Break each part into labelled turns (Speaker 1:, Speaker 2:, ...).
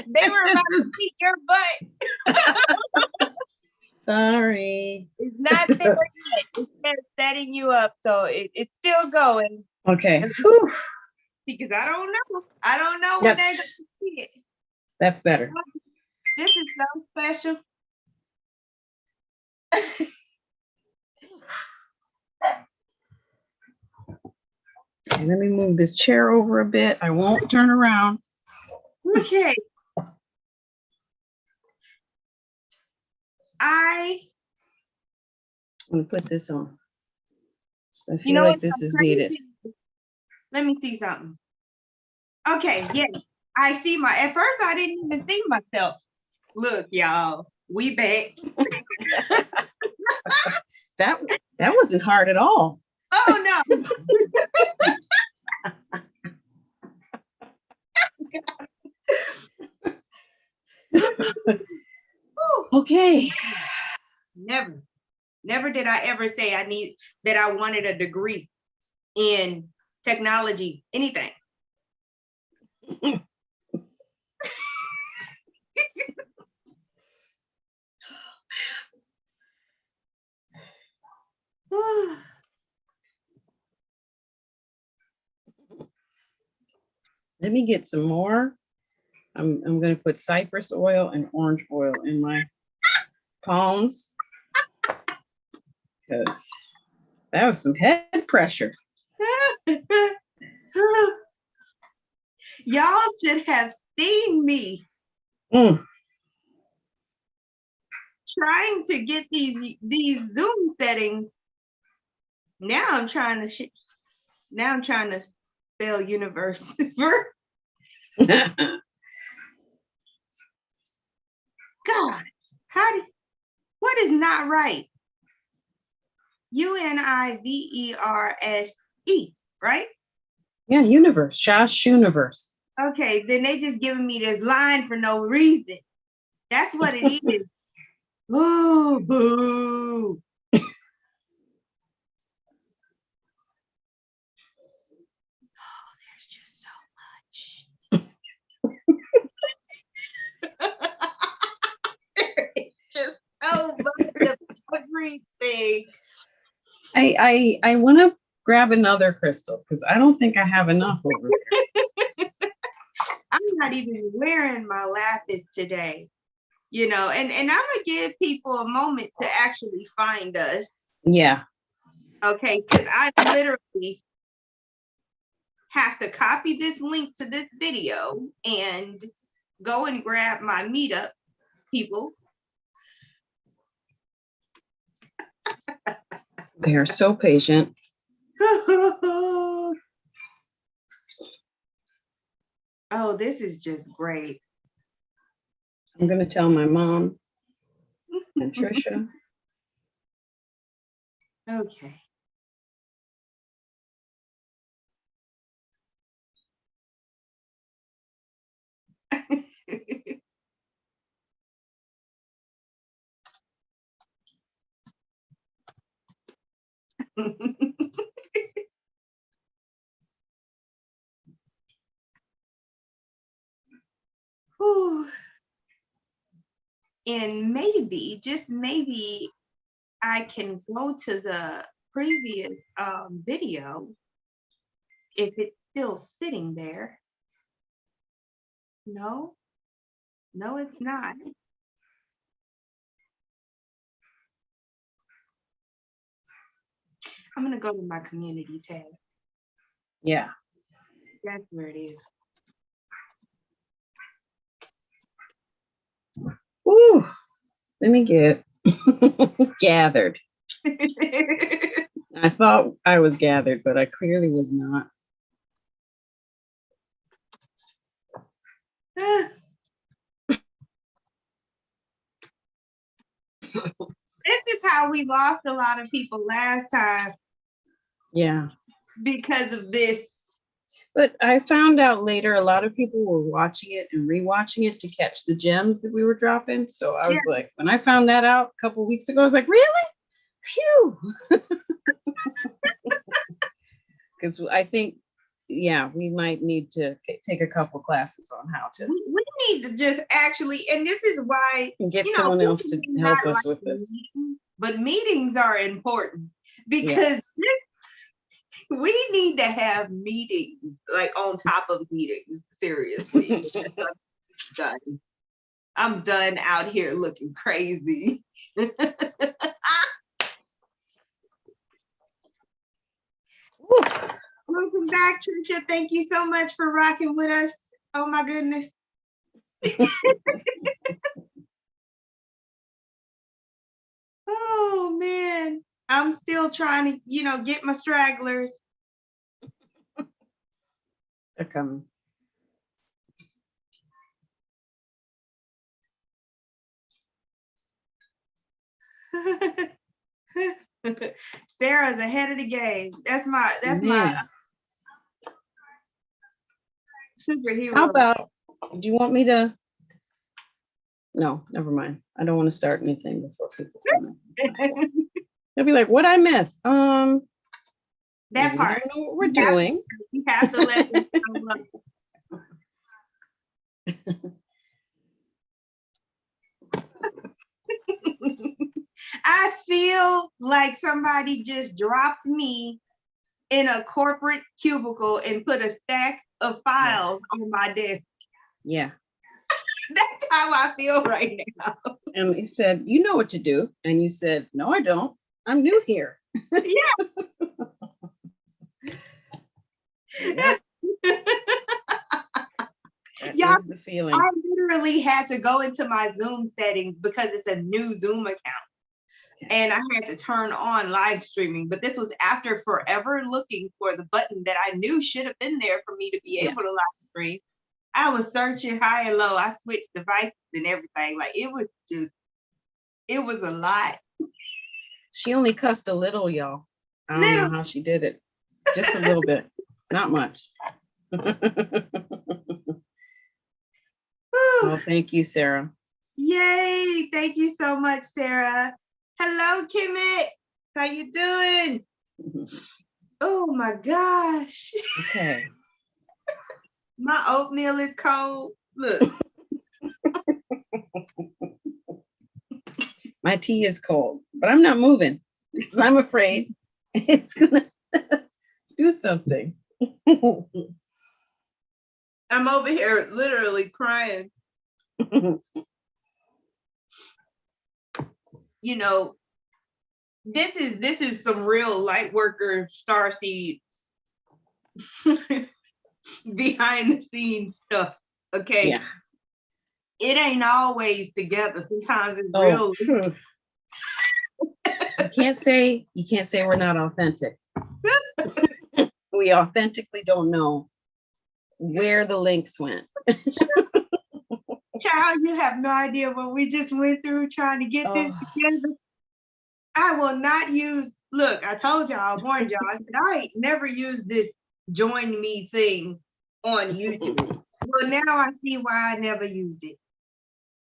Speaker 1: They were about to beat your butt.
Speaker 2: Sorry.
Speaker 1: It's not there yet. It's just setting you up, so it's still going.
Speaker 2: Okay. Whew.
Speaker 1: Because I don't know. I don't know when they're going to see it.
Speaker 2: That's better.
Speaker 1: This is so special.
Speaker 2: Okay, let me move this chair over a bit. I won't turn around.
Speaker 1: Okay. I'm
Speaker 2: going to put this on. I feel like this is needed.
Speaker 1: Let me see something. Okay, yes. I see at first I didn't even see myself. Look, y'all, we back.
Speaker 2: That wasn't hard at all.
Speaker 1: Oh no.
Speaker 2: Okay.
Speaker 1: Never did I ever say I wanted a degree in technology, anything.
Speaker 2: Let me get some more. I'm going to put cypress oil and orange oil in my palms because that was some head pressure.
Speaker 1: Y'all should have seen me trying to get these Zoom settings. Now I'm trying to spell universe. God, what is not right? UNIVERSE, right?
Speaker 2: Yeah, universe, ShashUniverse.
Speaker 1: Okay, then they just giving me this line for no reason. That's what it is. Oh, boo. Oh, there's just so much. There's just so much of everything.
Speaker 2: I want to grab another crystal because I don't think I have enough over there.
Speaker 1: I'm not even wearing my lapis today, and I'm gonna give people a moment to actually find us.
Speaker 2: Yeah.
Speaker 1: Okay, because I literally have to copy this link to this video and go and grab my meetup people.
Speaker 2: They are so patient.
Speaker 1: Oh, this is just great.
Speaker 2: I'm going to tell my mom and Trisha.
Speaker 1: Okay. And maybe, just maybe, I can go to the previous video if it's still sitting there. No, it's not. I'm gonna go to my community tab.
Speaker 2: Yeah.
Speaker 1: That's where it is.
Speaker 2: Ooh, let me get gathered. I thought I was gathered, but I clearly was not.
Speaker 1: This is how we lost a lot of people last time.
Speaker 2: Yeah.
Speaker 1: Because of this.
Speaker 2: But I found out later a lot of people were watching it and rewatching it to catch the gems that we were dropping. So I was like, when I found that out a couple of weeks ago, I was like, really? Phew. Because I think yeah, we might need to take a couple classes on how to
Speaker 1: We need to just actually, and this is why,
Speaker 2: get
Speaker 1: you know,
Speaker 2: someone else to
Speaker 1: people do
Speaker 2: help
Speaker 1: not
Speaker 2: us
Speaker 1: like
Speaker 2: with this.
Speaker 1: meetings, but meetings are important because
Speaker 2: Yes.
Speaker 1: we need to have meetings, like on top of meetings, seriously. Done. I'm done out here looking crazy. Welcome back, Trisha. Thank you so much for rocking with us. Oh my goodness. Oh man. I'm still trying to, you know, get my stragglers.
Speaker 2: They're coming.
Speaker 1: Sarah's ahead of the game. That's my superhero.
Speaker 2: How about, do you want me to? No, never mind. I don't want to start anything before people come in. They'll be like, what I miss?
Speaker 1: That
Speaker 2: We
Speaker 1: part.
Speaker 2: don't know what we're doing.
Speaker 1: You have to let them I feel like somebody just dropped me in a corporate cubicle and put a stack of files on my desk.
Speaker 2: Yeah.
Speaker 1: That's how I feel right now.
Speaker 2: And he said, you know what to do. And you said, no, I don't. I'm new here.
Speaker 1: Yeah.
Speaker 2: Yep.
Speaker 1: Yeah,
Speaker 2: the feeling.
Speaker 1: I literally had to go into my Zoom settings because it's a new Zoom account. And I had to turn on live streaming, but this was after forever looking for the button that I knew should have been there for me to be able to live stream. I was searching high and low. I switched devices and everything. Like it was a lot.
Speaker 2: She only cussed a little, y'all. I don't know how she did it. Just a little bit, not much. Well, thank you, Sarah.
Speaker 1: Yay! Thank you so much, Sarah. Hello, Kimmit. How you doing? Oh my gosh.
Speaker 2: Okay.
Speaker 1: My oatmeal is cold. Look.
Speaker 2: My tea is cold, but I'm not moving because I'm afraid it's gonna do something.
Speaker 1: I'm over here literally crying. You know, this is some real light worker starseed behind the scenes stuff. Okay.
Speaker 2: Yeah.
Speaker 1: It ain't always together. Sometimes it's real.
Speaker 2: You can't say we're not authentic. We authentically don't know where the links went.
Speaker 1: Child, you have no idea what we just went through trying to get this together. I will not use, look, I told y'all, I warned y'all, I said, I ain't never used this join me thing on YouTube. Well, now I see why I never used it.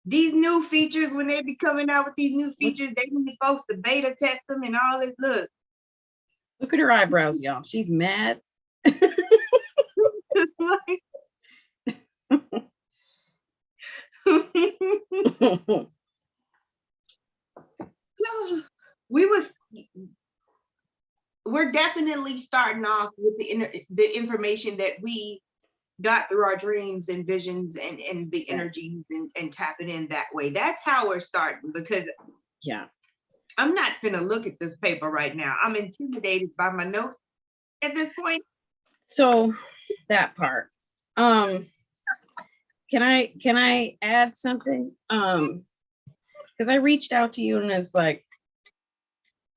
Speaker 1: These new features, when they be coming out with these new features, they need folks to beta test them and all this. Look
Speaker 2: at her eyebrows, y'all. She's mad.
Speaker 1: We're definitely starting off with the information that we got through our dreams and visions and the energies and tapping in that way. That's how we're starting, because I'm not finna look at this paper right now. I'm intimidated by my notes at this point.
Speaker 2: So that part. Can I add something? Because I reached out to you and it's like,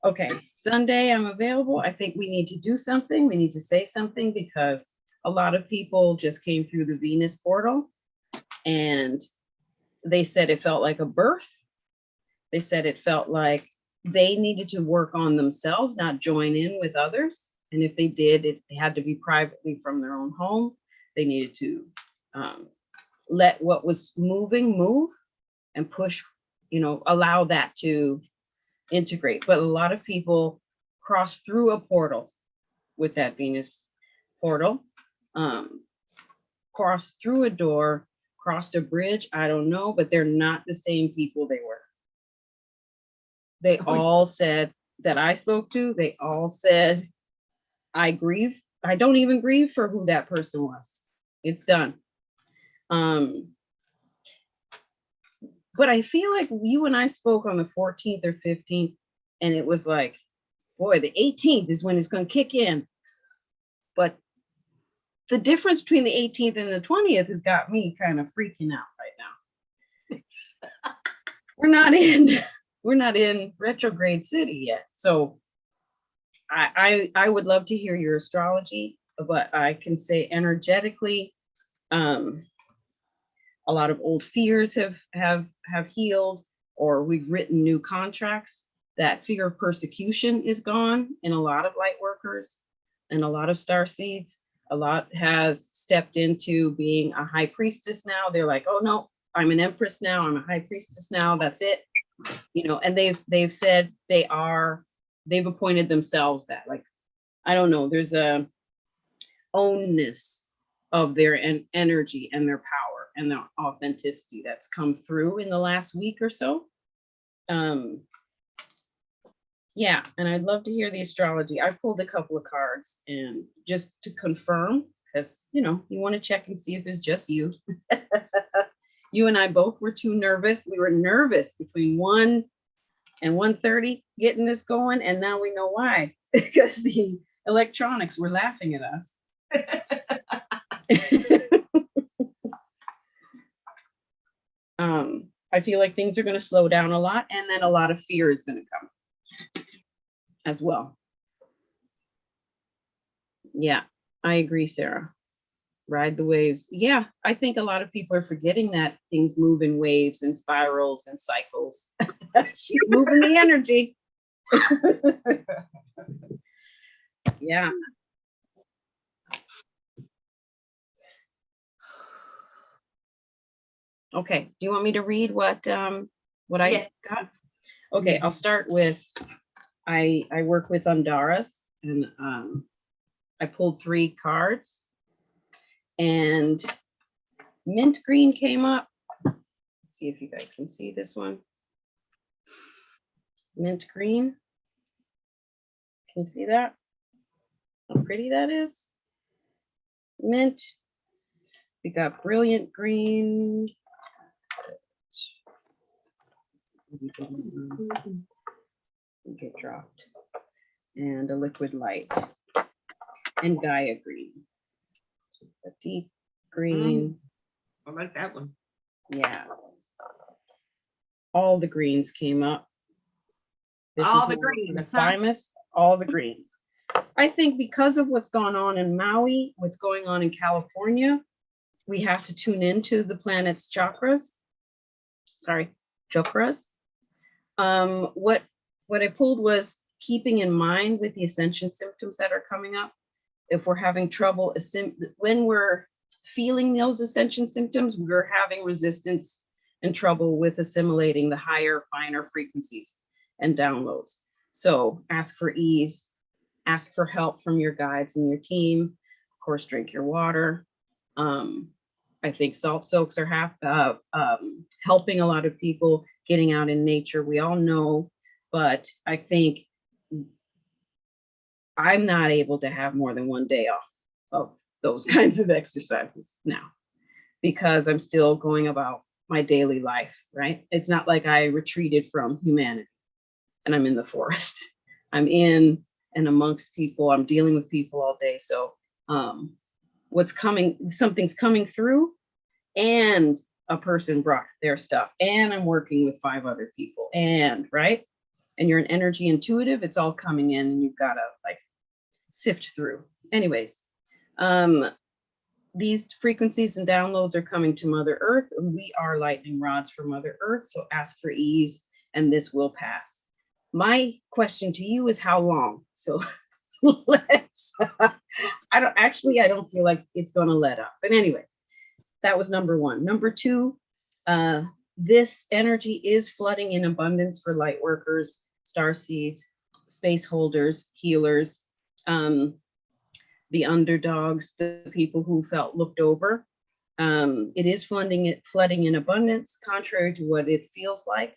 Speaker 2: okay, Sunday I'm available. I think we need to do something. We need to say something because a lot of people just came through the Venus portal and they said it felt like a birth. They said it felt like they needed to work on themselves, not join in with others. And if they did, it had to be privately from their own home. They needed to let what was moving move and push, allow that to integrate. But a lot of people cross through a portal with that Venus portal crossed through a door, crossed a bridge. I don't know, but they're not the same people they were. They all said that I spoke to, they all said, I grieve. I don't even grieve for who that person was. It's done. But I feel like you and I spoke on the 14th or 15th, and it was like, boy, the 18th is when it's going to kick in. But the difference between the 18th and the 20th has got me kind of freaking out right now. We're not in retrograde city yet. So I would love to hear your astrology, but I can say energetically, a lot of old fears have healed, or we've written new contracts. That fear of persecution is gone in a lot of light workers and a lot of star seeds. A lot has stepped into being a high priestess now. They're like, oh no, I'm an empress now. I'm a high priestess now. That's it. You know, and they've said they've appointed themselves that, like, I don't know, there's a ownness of their energy and their power and their authenticity that's come through in the last week or so. Yeah, and I'd love to hear the astrology. I've pulled a couple of cards and just to confirm, because you know, you want to check and see if it's just you. You and I both were too nervous. We were nervous between 1 and 1:30 getting this going, and now we know why. Because the electronics were laughing at us. I feel like things are going to slow down a lot, and then a lot of fear is going to come as well. Yeah, I agree, Sarah. Ride the waves. Yeah, I think a lot of people are forgetting that things move in waves and spirals and cycles. She's moving the energy. Yeah. Okay, do you want me to read what I got? Okay, I'll start with, I work with Andaras, and I pulled 3 cards, and mint green came up. Let's see if you guys can see this one. Mint green. Can you see that? How pretty that is? Mint. We got brilliant green. Get dropped. And a liquid light. And Gaia green. A deep green.
Speaker 1: I like that one.
Speaker 2: Yeah. All the greens came up. This
Speaker 1: all
Speaker 2: is
Speaker 1: the greens.
Speaker 2: The thymus, all the greens. I think because of what's gone on in Maui, what's going on in California, we have to tune into the planet's chakras. Sorry, chakras. What I pulled was keeping in mind with the ascension symptoms that are coming up. If we're having trouble, when we're feeling those ascension symptoms, we're having resistance and trouble with assimilating the higher, finer frequencies and downloads. So ask for ease, ask for help from your guides and your team. Of course, drink your water. I think salt soaks are helping a lot of people getting out in nature. We all know, but I think I'm not able to have more than 1 day off of those kinds of exercises now, because I'm still going about my daily life, right? It's not like I retreated from humanity and I'm in the forest. I'm in and amongst people. I'm dealing with people all day. So what's coming, something's coming through, and a person brought their stuff, and I'm working with 5 other people, and right? And you're an energy intuitive, it's all coming in, and you've got to like sift through. Anyways, these frequencies and downloads are coming to Mother Earth, and we are lightning rods for Mother Earth. So ask for ease, and this will pass. My question to you is how long? So let's, I don't feel like it's going to let up. But anyway, that was number 1. Number 2, this energy is flooding in abundance for light workers, star seeds, space holders, healers. the underdogs, the people who felt looked over. It is flooding in abundance, contrary to what it feels like,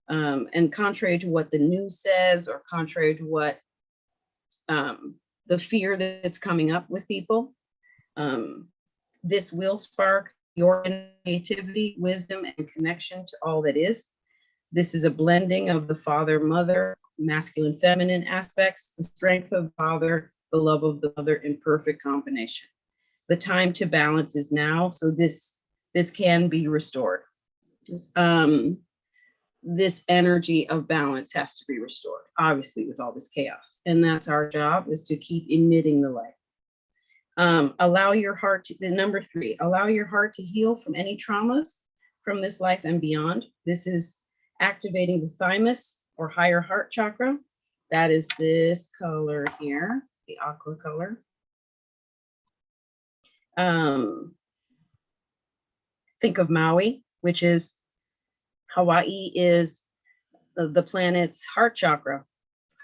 Speaker 2: and contrary to what the news says, or contrary to what the fear that's coming up with people. This will spark your creativity, wisdom, and connection to all that is. This is a blending of the father, mother, masculine, feminine aspects, the strength of the father, the love of the mother in perfect combination. The time to balance is now, so this can be restored. This energy of balance has to be restored, obviously, with all this chaos. And that's our job, is to keep emitting the light. Allow your heart to, number 3, allow your heart to heal from any traumas from this life and beyond. This is activating the thymus or higher heart chakra. That is this color here, the aqua color. Think of Maui, which is, Hawaii is the planet's heart chakra,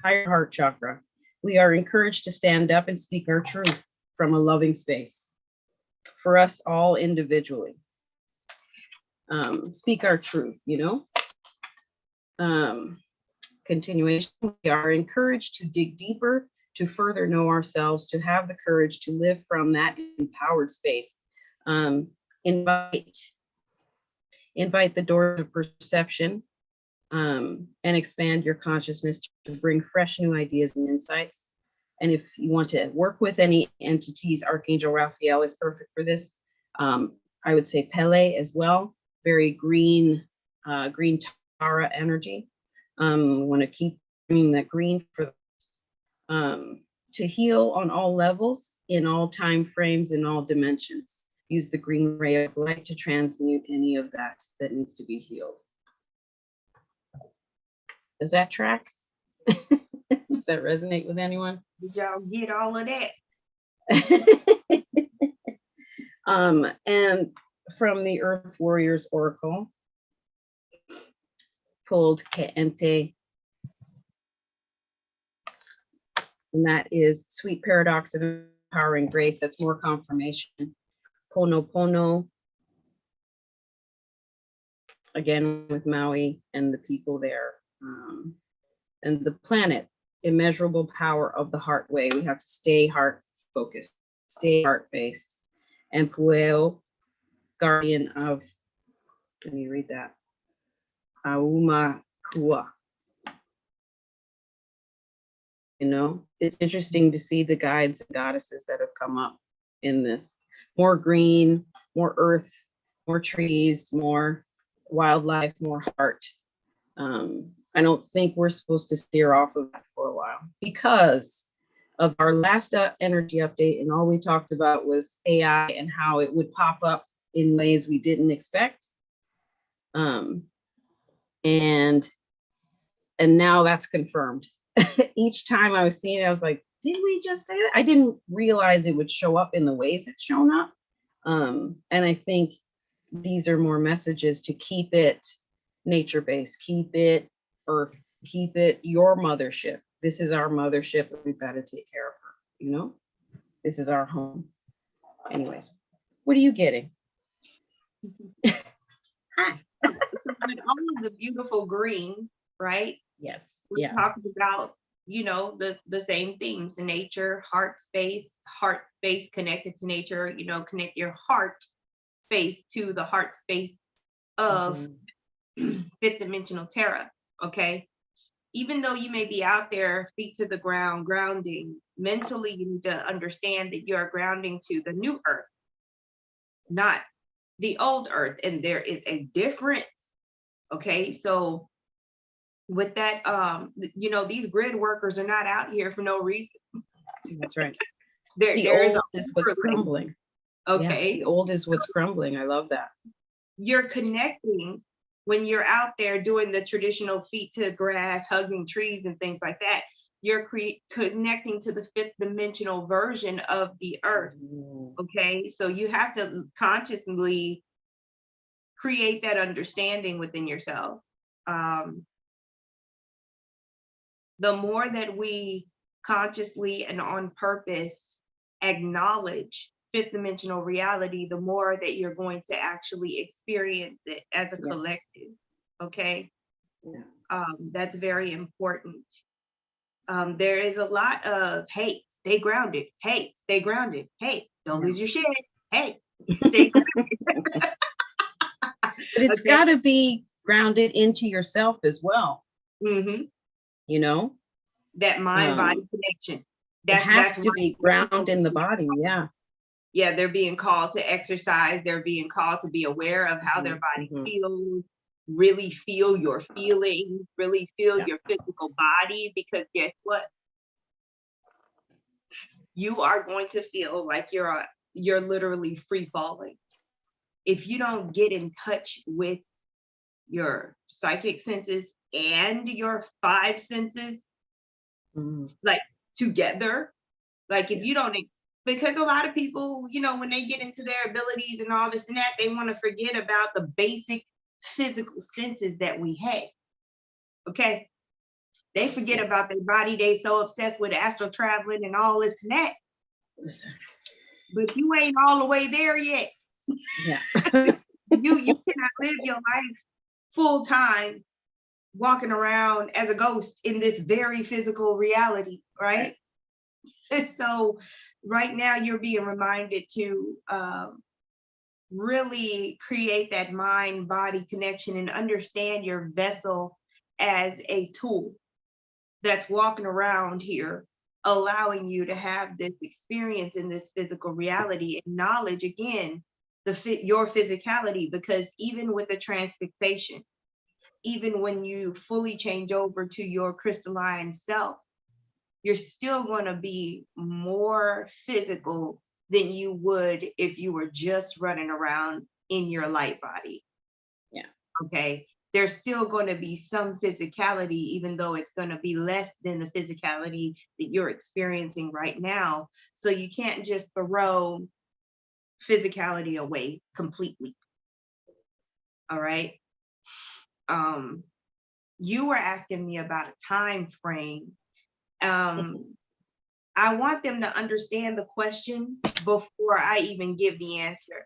Speaker 2: higher heart chakra. We are encouraged to stand up and speak our truth from a loving space for us all individually. Speak our truth, you know. Continuation, we are encouraged to dig deeper, to further know ourselves, to have the courage to live from that empowered space. Invite the doors of perception, and expand your consciousness to bring fresh new ideas and insights. And if you want to work with any entities, Archangel Raphael is perfect for this. I would say Pele as well, very green Tara energy. We want to keep bringing that green for to heal on all levels, in all time frames, in all dimensions. Use the green ray of light to transmute any of that needs to be healed. Does that track? Does that resonate with anyone?
Speaker 1: Did y'all get all of that?
Speaker 2: And from the Earth Warriors Oracle, pulled Ke'ente, and that is sweet paradox of empowering grace. That's more confirmation. Pono, again with Maui and the people there, and the planet, immeasurable power of the heart way. We have to stay heart focused, stay heart based. And Pueo, guardian of, let me read that, Auma Kua. You know, it's interesting to see the guides and goddesses that have come up in this. More green, more earth, more trees, more wildlife, more heart. I don't think we're supposed to steer off of that for a while, because of our last energy update, and all we talked about was AI and how it would pop up in ways we didn't expect. And now that's confirmed. Each time I was seeing it, I was like, did we just say that? I didn't realize it would show up in the ways it's shown up. And I think these are more messages to keep it nature-based, keep it earth, keep it your mothership. This is our mothership, and we've got to take care of her, you know? This is our home. Anyways, what are you getting?
Speaker 1: Hi. With all of the beautiful green, right?
Speaker 2: Yes.
Speaker 1: We're talking about, you know, the same themes: nature, heart space connected to nature, you know, connect your heart space to the heart space of fifth dimensional Terra. Okay. Even though you may be out there, feet to the ground, grounding, mentally, you need to understand that you are grounding to the new earth, not the old earth. And there is a difference. Okay. So with that, you know, these grid workers are not out here for no reason.
Speaker 2: That's right.
Speaker 1: The
Speaker 2: old is what's crumbling.
Speaker 1: Okay.
Speaker 2: Yeah, the old is what's crumbling. I love that.
Speaker 1: You're connecting when you're out there doing the traditional feet to grass, hugging trees and things like that. You're connecting to the fifth dimensional version of the earth. Okay. So you have to consciously create that understanding within yourself. The more that we consciously and on purpose acknowledge fifth dimensional reality, the more that you're going to actually experience it as a collective. Okay.
Speaker 2: Yeah.
Speaker 1: That's very important. There is a lot of, hey, stay grounded. Hey, stay grounded. Hey, don't lose your shit. Hey, stay grounded.
Speaker 2: But it's got to be grounded into yourself as well.
Speaker 1: Mm-hmm.
Speaker 2: You know,
Speaker 1: that mind-body connection.
Speaker 2: It has to be grounded in the body. Yeah.
Speaker 1: Yeah, they're being called to exercise. They're being called to be aware of how their body feels, really feel your feelings, really feel your physical body, because guess what? You are going to feel like you're literally free falling. If you don't get in touch with your psychic senses and your five senses, like together, like if you don't, because a lot of people, you know, when they get into their abilities and all this and that, they want to forget about the basic physical senses that we have. Okay. They forget about their body. They so obsessed with astral traveling and all this and that.
Speaker 2: Listen.
Speaker 1: But you ain't all the way there yet.
Speaker 2: Yeah.
Speaker 1: You cannot live your life full time walking around as a ghost in this very physical reality, right? So right now you're being reminded to really create that mind-body connection and understand your vessel as a tool that's walking around here, allowing you to have this experience in this physical reality. Acknowledge again your physicality, because even with the transfixation, even when you fully change over to your crystalline self, you're still going to be more physical than you would if you were just running around in your light body.
Speaker 2: Yeah.
Speaker 1: Okay. There's still going to be some physicality, even though it's going to be less than the physicality that you're experiencing right now. So you can't just throw physicality away completely. All right. You were asking me about a time frame. I want them to understand the question before I even give the answer.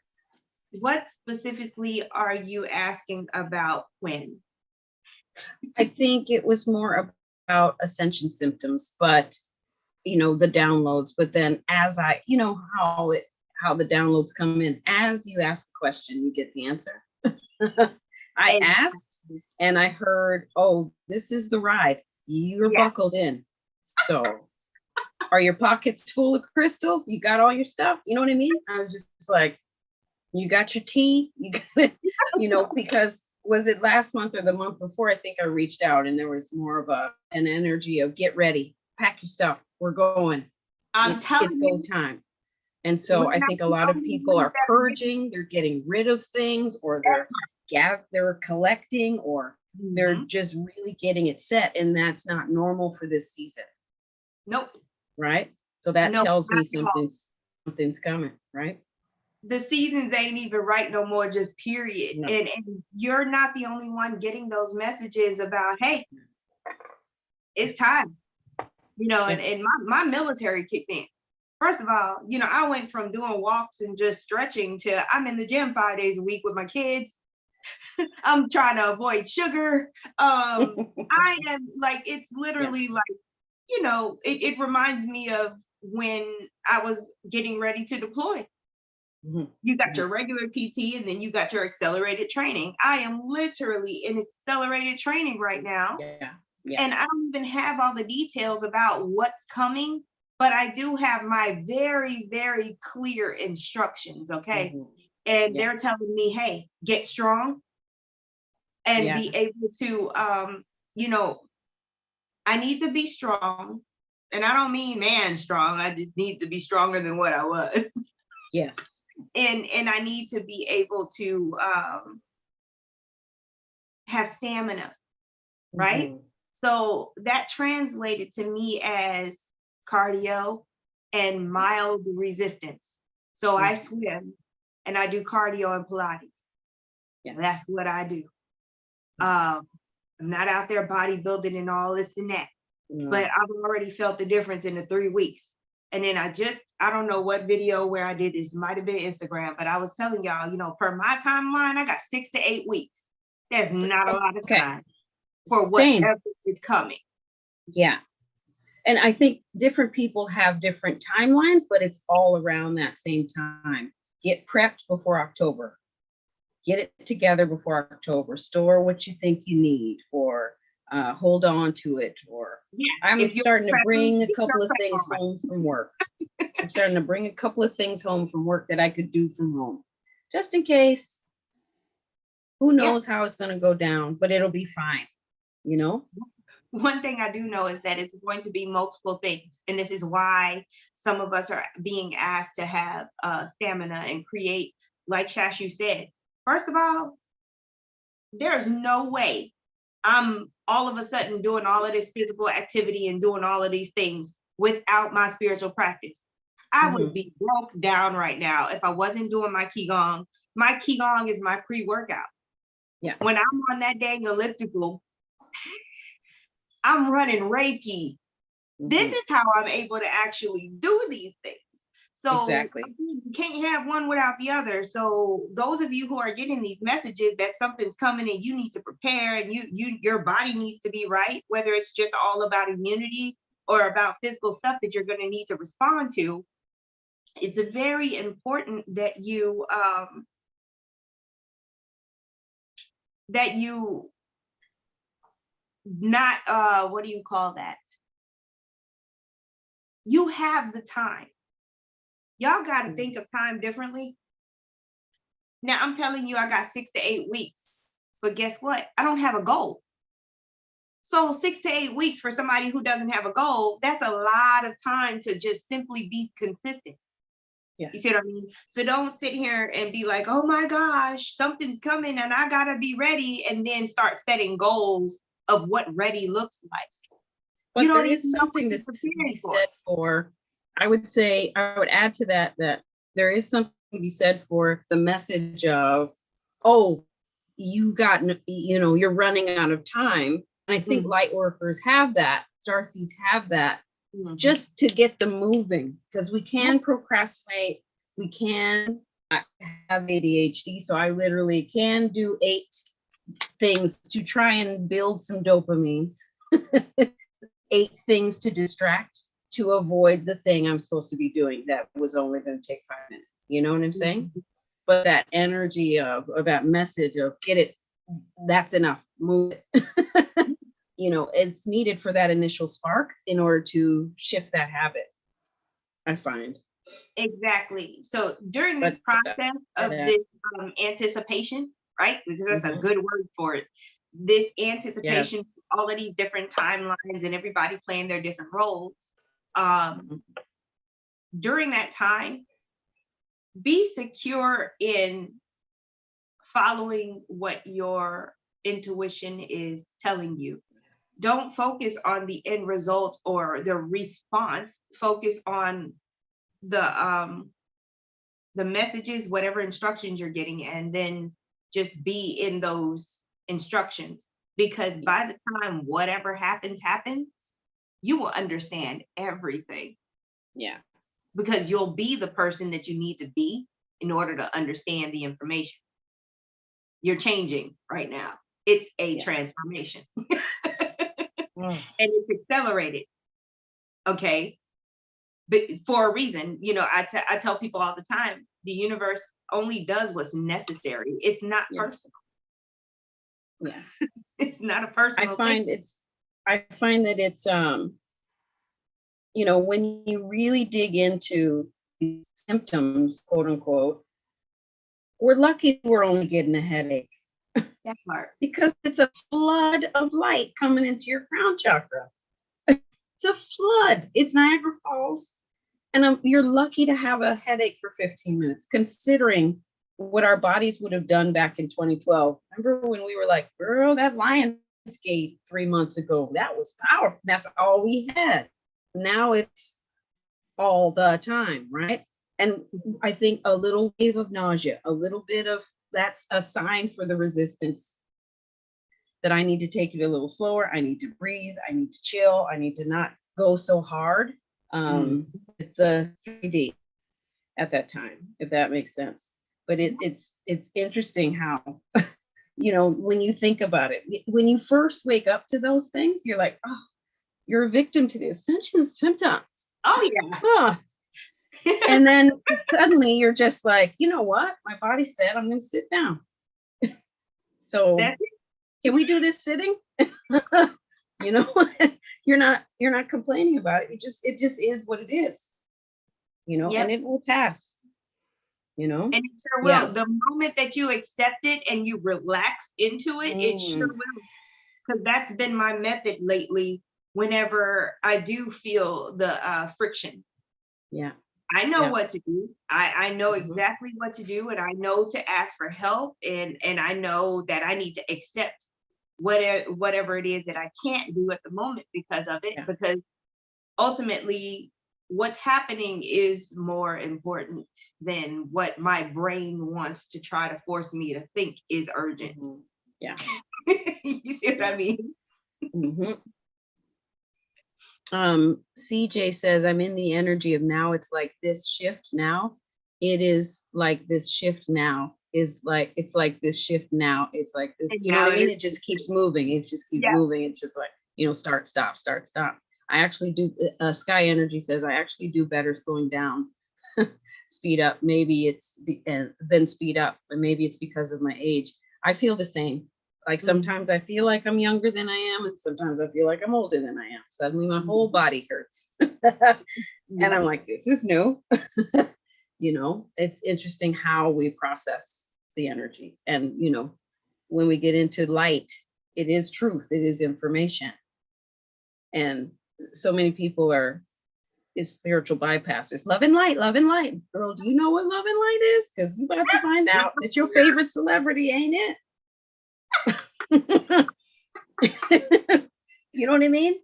Speaker 1: What specifically are you asking about when?
Speaker 2: I think it was more about ascension symptoms, but you know, the downloads. But then as I, you know, how the downloads come in, as you ask the question, you get the answer. I asked and I heard, oh, this is the ride. You're buckled in. So are your pockets full of crystals? You got all your stuff? You know what I mean? I was just like, you got your tea? You got it, you know, because was it last month or the month before? I think I reached out and there was more of an energy of get ready, pack your stuff. We're going. It's go time. And so I think a lot of people are purging, they're getting rid of things, or they're collecting, or they're just really getting it set. And that's not normal for this season.
Speaker 1: Nope.
Speaker 2: Right? So that tells me something's coming, right?
Speaker 1: The seasons ain't even right no more, just period. No. And you're not the only one getting those messages about, hey, it's time. You know, and my military kicked in. First of all, you know, I went from doing walks and just stretching to I'm in the gym 5 days a week with my kids. I'm trying to avoid sugar. I am like, it's literally like, you know, it reminds me of when I was getting ready to deploy. You got your regular PT and then you got your accelerated training. I am literally in accelerated training right now. And I don't even have all the details about what's coming, but I do have my very, very clear instructions. Okay. And they're telling me, hey, get strong and be able to, you know, I need to be strong. And I don't mean man strong. I just need to be stronger than what I was.
Speaker 2: Yes.
Speaker 1: And I need to be able to have stamina, right? So that translated to me as cardio and mild resistance. So I swim and I do cardio and Pilates. That's what I do. I'm not out there bodybuilding and all this and that, but I've already felt the difference in the 3 weeks. And then I don't know what video where I did this, might have been Instagram, but I was telling y'all, you know, per my timeline, I got 6 to 8 weeks. That's not a lot of time for whatever is coming.
Speaker 2: Yeah. And I think different people have different timelines, but it's all around that same time. Get prepped before October. Get it together before October. Store what you think you need, or hold on to it. Or I'm starting to bring a couple of things home from work. I'm starting to bring a couple of things home from work that I could do from home, just in case. Who knows how it's going to go down, but it'll be fine, you know?
Speaker 1: One thing I do know is that it's going to be multiple things. And this is why some of us are being asked to have stamina and create, like Shashu said. First of all, there's no way I'm all of a sudden doing all of this physical activity and doing all of these things without my spiritual practice. I would be broke down right now if I wasn't doing my Qigong. My Qigong is my pre-workout.
Speaker 2: Yeah.
Speaker 1: When I'm on that dang elliptical, I'm running Reiki. This is how I'm able to actually do these things. So
Speaker 2: exactly.
Speaker 1: you can't have one without the other. So those of you who are getting these messages that something's coming and you need to prepare and your body needs to be right, whether it's just all about immunity or about physical stuff that you're going to need to respond to, it's very important that you not what do you call that? You have the time. Y'all got to think of time differently. Now I'm telling you, I got 6 to 8 weeks, but guess what? I don't have a goal. So 6 to 8 weeks for somebody who doesn't have a goal, that's a lot of time to just simply be consistent. Yeah. You see what I mean? So don't sit here and be like, oh my gosh, something's coming and I gotta be ready, and then start setting goals of what ready looks like.
Speaker 2: But there is something to be said for, I would add to that there is something to be said for the message of, oh, you're running out of time. And I think light workers have that, starseeds have that, just to get them moving, because we can procrastinate. We can have ADHD. So I literally can do 8 things to try and build some dopamine, 8 things to distract, to avoid the thing I'm supposed to be doing that was only going to take 5 minutes. You know what I'm saying? But that energy of that message of get it, that's enough, move it. It's needed for that initial spark in order to shift that habit, I find.
Speaker 1: Exactly. So during this process of this anticipation, right? Because that's a good word for it. This anticipation, all of these different timelines and everybody playing their different roles. During that time, be secure in following what your intuition is telling you. Don't focus on the end result or the response. Focus on the messages, whatever instructions you're getting, and then just be in those instructions. Because by the time whatever happens, you will understand everything.
Speaker 2: Yeah.
Speaker 1: Because you'll be the person that you need to be in order to understand the information. You're changing right now. It's a transformation. And it's accelerated. Okay. But for a reason, I tell people all the time, the universe only does what's necessary. It's not personal.
Speaker 2: Yeah.
Speaker 1: It's not a personal thing.
Speaker 2: I find that it's when you really dig into these symptoms, quote unquote, we're lucky we're only getting a headache.
Speaker 1: That part.
Speaker 2: Because it's a flood of light coming into your crown chakra. It's a flood. It's Niagara Falls. And you're lucky to have a headache for 15 minutes, considering what our bodies would have done back in 2012. Remember when we were like, girl, that Lionsgate 3 months ago, that was powerful. That's all we had. Now it's all the time, right? And I think a little wave of nausea, a little bit of, that's a sign for the resistance that I need to take it a little slower. I need to breathe. I need to chill. I need to not go so hard. with the 3D at that time, if that makes sense. But it's interesting how, you know, when you think about it, when you first wake up to those things, you're like, oh, you're a victim to the ascension symptoms.
Speaker 1: Oh yeah.
Speaker 2: Oh. And then suddenly you're just like, you know what? My body said I'm going to sit down. So can we do this sitting? You know, you're not complaining about it. It just is what it is. You know, and it will pass. You know,
Speaker 1: and it sure will. Yeah. The moment that you accept it and you relax into it, it sure will. Because that's been my method lately. Whenever I do feel the friction, I know what to do. I know exactly what to do, and I know to ask for help, and I know that I need to accept whatever it is that I can't do at the moment because of it, because ultimately what's happening is more important than what my brain wants to try to force me to think is urgent. You see what I mean?
Speaker 2: CJ says, I'm in the energy of now. It's like this shift now. It is like this shift now is like, it's like this shift now. It's like this, you know what I mean? It just keeps moving. It just keeps moving. It's just like, you know, start, stop, start, stop. I actually do, Sky Energy says, I actually do better slowing down, speed up. Maybe it's, and then speed up, but maybe it's because of my age. I feel the same. Like sometimes I feel like I'm younger than I am, and sometimes I feel like I'm older than I am. Suddenly my whole body hurts. And I'm like, this is new. You know, it's interesting how we process the energy. And, you know, when we get into light, it is truth, it is information. And so many people are spiritual bypassers. Love and light, love and light. Girl, do you know what love and light is? Because you're about to find out that your favorite celebrity ain't it. You know what I mean?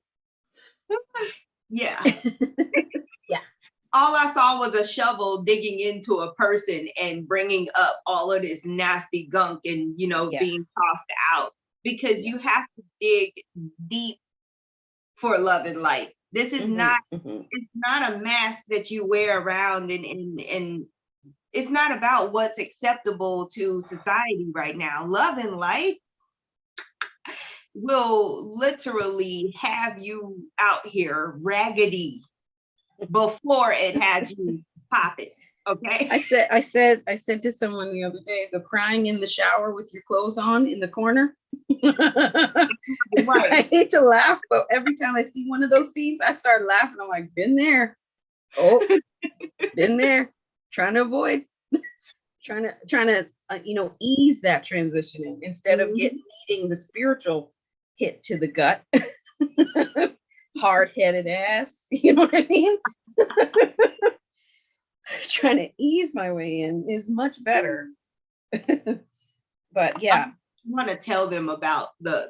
Speaker 1: Yeah. All I saw was a shovel digging into a person and bringing up all of this nasty gunk and, you know, being tossed out, because you have to dig deep for love and light. This is not, it's not a mask that you wear around, and it's not about what's acceptable to society right now. Love and light will literally have you out here raggedy before it has you popping. Okay.
Speaker 2: I said to someone the other day, the crying in the shower with your clothes on in the corner. Right. I hate to laugh, but every time I see one of those scenes, I start laughing. I'm like, been there. Oh, been there. Trying to avoid, trying to you know, ease that transition in, instead of needing the spiritual hit to the gut. Hard-headed ass, you know what I mean? Trying to ease my way in is much better. But yeah, I
Speaker 1: want to tell them about the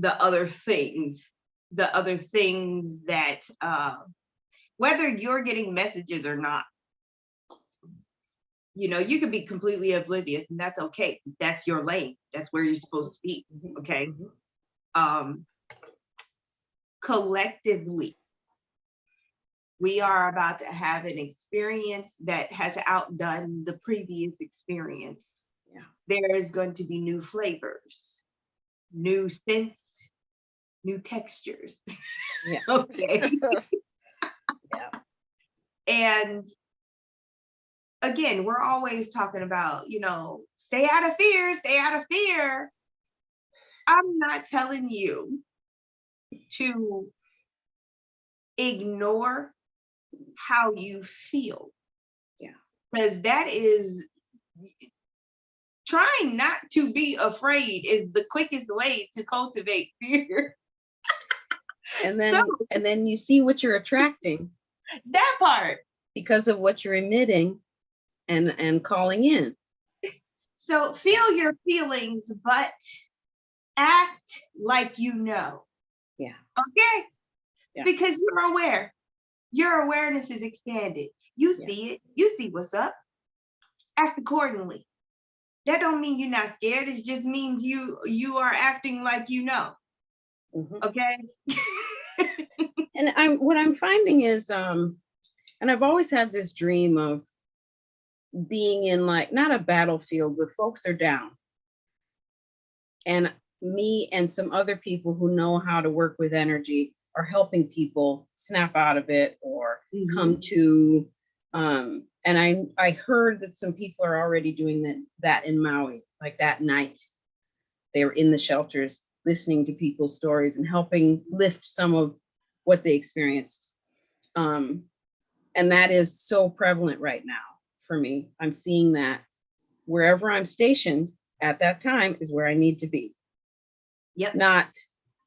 Speaker 1: other things, that whether you're getting messages or not, you know, you could be completely oblivious, and that's okay. That's your lane. That's where you're supposed to be. Okay. Collectively, we are about to have an experience that has outdone the previous experience. There is going to be new flavors, new scents, new textures. Okay. And again, we're always talking about, you know, stay out of fear, stay out of fear. I'm not telling you to ignore how you feel. Because that is, trying not to be afraid is the quickest way to cultivate fear.
Speaker 2: And then you see what you're attracting.
Speaker 1: That part.
Speaker 2: Because of what you're emitting and calling in.
Speaker 1: So feel your feelings, but act like you know. Okay? Because you're aware. Your awareness is expanded. You see it. You see what's up. Act accordingly. That don't mean you're not scared. It just means you are acting like you know. Okay?
Speaker 2: And what I'm finding is, and I've always had this dream of being in, like, not a battlefield where folks are down, and me and some other people who know how to work with energy are helping people snap out of it or come to, and I heard that some people are already doing that in Maui, like that night they were in the shelters listening to people's stories and helping lift some of what they experienced. And that is so prevalent right now for me. I'm seeing that wherever I'm stationed at that time is where I need to be.
Speaker 1: Yep.
Speaker 2: Not,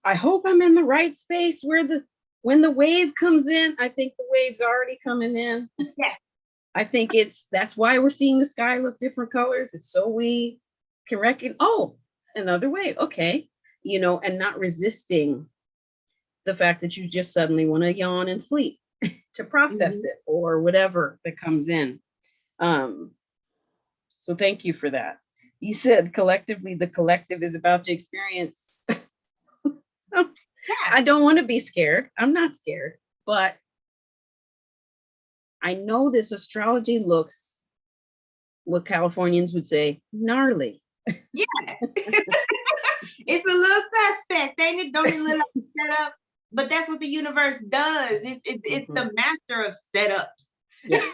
Speaker 2: I hope I'm in the right space where when the wave comes in. I think the wave's already coming in.
Speaker 1: Yeah.
Speaker 2: I think that's why we're seeing the sky look different colors. It's so we can reckon, oh, another wave. Okay. And not resisting the fact that you just suddenly want to yawn and sleep to process it or whatever that comes in. So thank you for that. You said collectively, the collective is about to experience.
Speaker 1: Yeah.
Speaker 2: I don't want to be scared. I'm not scared, but I know this astrology looks, what Californians would say, gnarly.
Speaker 1: Yeah. It's a little suspect, ain't it? Don't even look like setup, but that's what the universe does. It's the master of setups.
Speaker 2: Yeah.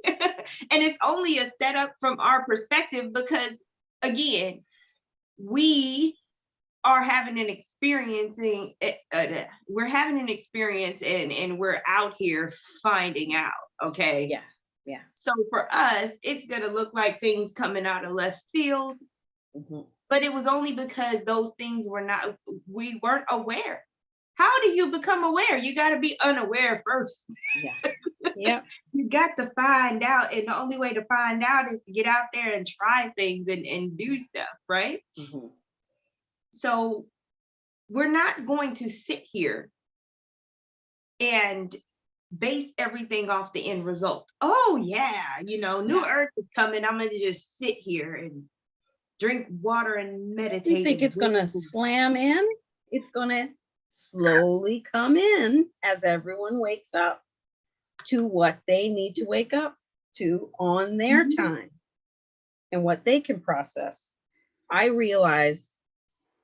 Speaker 1: And it's only a setup from our perspective because, again, we are having an experience and we're out here finding out. Okay.
Speaker 2: Yeah.
Speaker 1: So for us, it's gonna look like things coming out of left field. But it was only because those things we weren't aware. How do you become aware? You got to be unaware first.
Speaker 2: Yeah.
Speaker 1: You got to find out. And the only way to find out is to get out there and try things and do stuff, right? So we're not going to sit here and base everything off the end result. Oh, yeah, new earth is coming. I'm going to just sit here and drink water and meditate.
Speaker 2: You think it's going to slam in? It's going to slowly come in as everyone wakes up to what they need to wake up to on their time and what they can process. I realize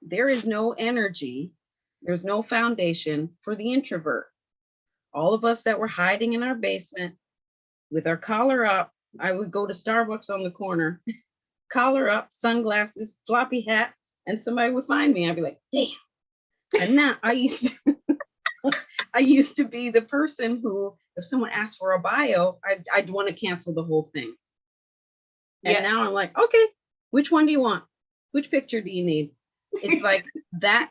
Speaker 2: there is no energy, there's no foundation for the introvert. All of us that were hiding in our basement with our collar up, I would go to Starbucks on the corner, collar up, sunglasses, floppy hat, and somebody would find me. I'd be like, damn. And now I used to be the person who, if someone asked for a bio, I'd want to cancel the whole thing. And now I'm like, okay, which one do you want? Which picture do you need? It's like that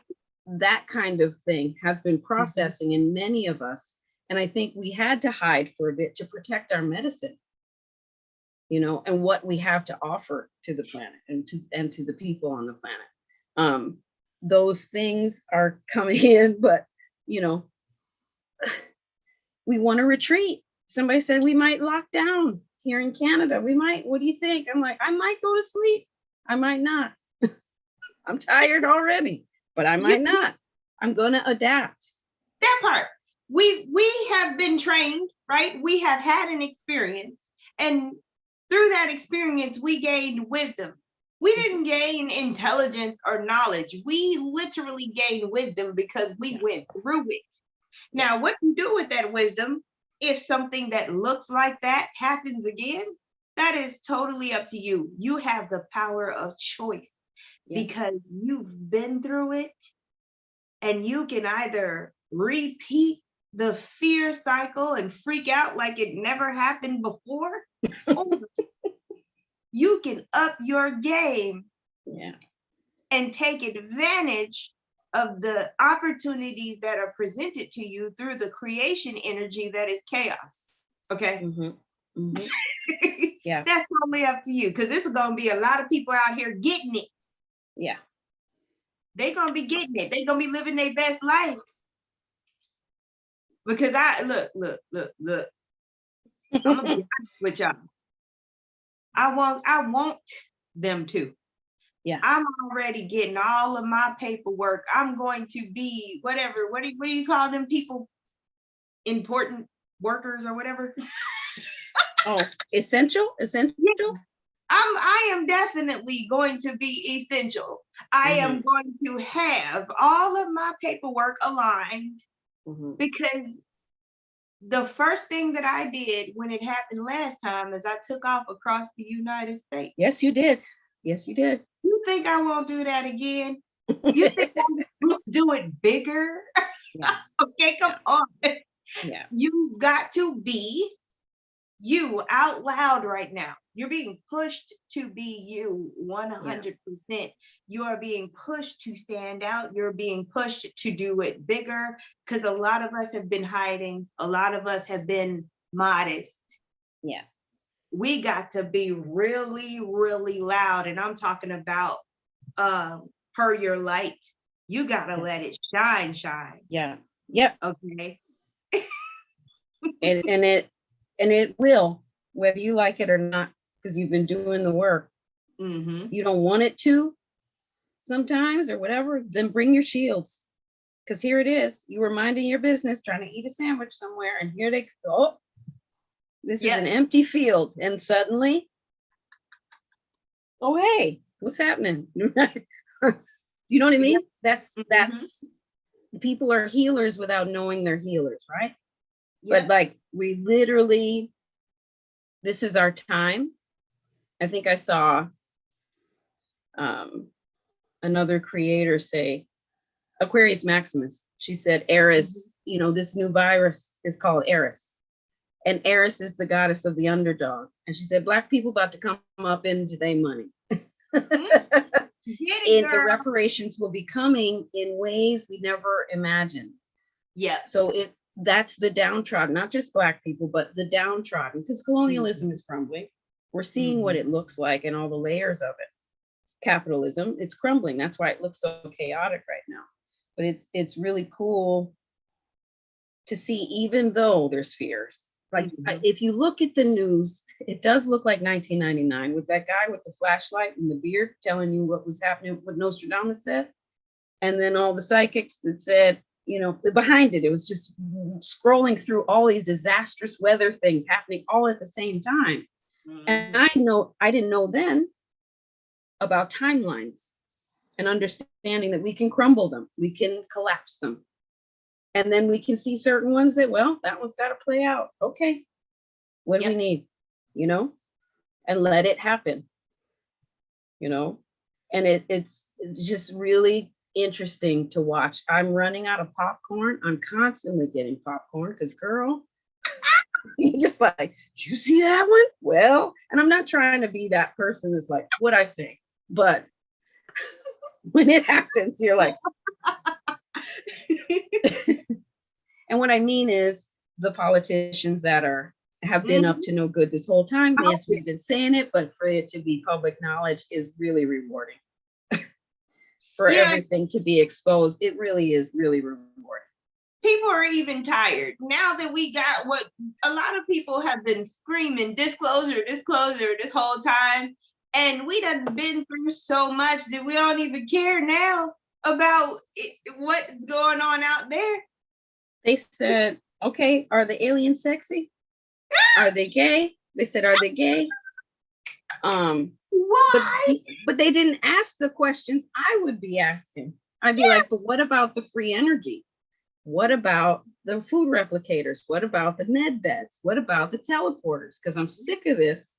Speaker 2: kind of thing has been processing in many of us. And I think we had to hide for a bit to protect our medicine, and what we have to offer to the planet and to the people on the planet. Those things are coming in, but we want to retreat. Somebody said we might lock down here in Canada. We might. What do you think? I'm like, I might go to sleep. I might not. I'm tired already, but I might not. I'm going to adapt.
Speaker 1: That part. We have been trained, right? We have had an experience, and through that experience, we gained wisdom. We didn't gain intelligence or knowledge. We literally gained wisdom because we went through it. Now, what you do with that wisdom, if something that looks like that happens again, that is totally up to you. You have the power of choice because you've been through it, and you can either repeat the fear cycle and freak out like it never happened before, or you can up your game and take advantage of the opportunities that are presented to you through the creation energy that is chaos. Okay. That's totally up to you, because it's going to be a lot of people out here getting it. They're going to be getting it. They're going to be living their best life. Because look. I'm going to be honest with y'all. I want them to. I'm already getting all of my paperwork. I'm going to be whatever. What do you call them people? important workers or whatever.
Speaker 2: Oh, essential.
Speaker 1: I am definitely going to be essential. I am going to have all of my paperwork aligned because the first thing that I did when it happened last time is I took off across the United States.
Speaker 2: Yes, you did. Yes, you did.
Speaker 1: You think I won't do that again? You think I'll do it bigger?
Speaker 2: Yeah.
Speaker 1: Okay, come on.
Speaker 2: Yeah.
Speaker 1: You got to be you out loud right now. You're being pushed to be you 100%. You are being pushed to stand out. You're being pushed to do it bigger because a lot of us have been hiding. A lot of us have been modest.
Speaker 2: Yeah.
Speaker 1: We got to be really, really loud. And I'm talking about per your light. You got to let it shine.
Speaker 2: Yeah. Yep.
Speaker 1: Okay.
Speaker 2: And it will, whether you like it or not, because you've been doing the work. You don't want it to sometimes or whatever, then bring your shields. Because here it is. You were minding your business, trying to eat a sandwich somewhere, and here they go. Oh, this is an empty field. And suddenly, oh, hey, what's happening? You know what I mean? That's people are healers without knowing they're healers, right? But like we literally, this is our time. I think I saw another creator say, Aquarius Maximus, she said, Eris, you know, this new virus is called Eris. And Eris is the goddess of the underdog. And she said, Black people about to come up into their money. And the reparations will be coming in ways we never imagined. Yeah. So that's the downtrodden, not just Black people, but the downtrodden, because colonialism is crumbling. We're seeing what it looks like and all the layers of it. Capitalism, it's crumbling. That's why it looks so chaotic right now. But it's really cool to see, even though there's fears. Like if you look at the news, it does look like 1999 with that guy with the flashlight and the beard telling you what was happening, what Nostradamus said. And then all the psychics that said, you know, behind it, it was just scrolling through all these disastrous weather things happening all at the same time. And I didn't know then about timelines and understanding that we can crumble them, we can collapse them. And then we can see certain ones that, well, that one's got to play out. Okay, what do we need, you know, and let it happen, you know, and it's just really interesting to watch. I'm running out of popcorn. I'm constantly getting popcorn because, girl, you're just like, did you see that one? Well, and I'm not trying to be that person that's like, what I say, but when it happens, you're like, and what I mean is the politicians that have been up to no good this whole time. Yes, we've been saying it, but for it to be public knowledge is really rewarding. For everything to be exposed, it really is really rewarding.
Speaker 1: People are even tired now that we got what a lot of people have been screaming, disclosure this whole time. And we done been through so much that we don't even care now about what's going on out there.
Speaker 2: They said, okay, are the aliens sexy? Are they gay? They said, are they gay?
Speaker 1: Why?
Speaker 2: But they didn't ask the questions I would be asking. I'd be like, but what about the free energy? What about the food replicators? What about the med beds? What about the teleporters? Because I'm sick of this.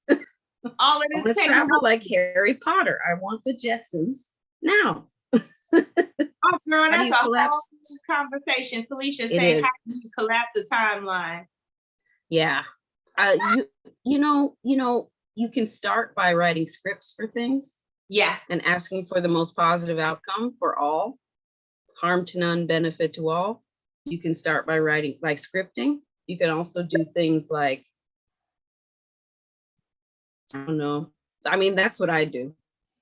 Speaker 1: All of this.
Speaker 2: I want to travel like Harry Potter. I want the Jetsons now.
Speaker 1: Oh, girl, that's a whole conversation. Felicia saying, how do you collapse the timeline?
Speaker 2: Yeah. You know, you can start by writing scripts for things.
Speaker 1: Yeah.
Speaker 2: And asking for the most positive outcome for all. Harm to none, benefit to all. You can start by writing, like scripting. You can also do things like, I don't know. I mean, that's what I do.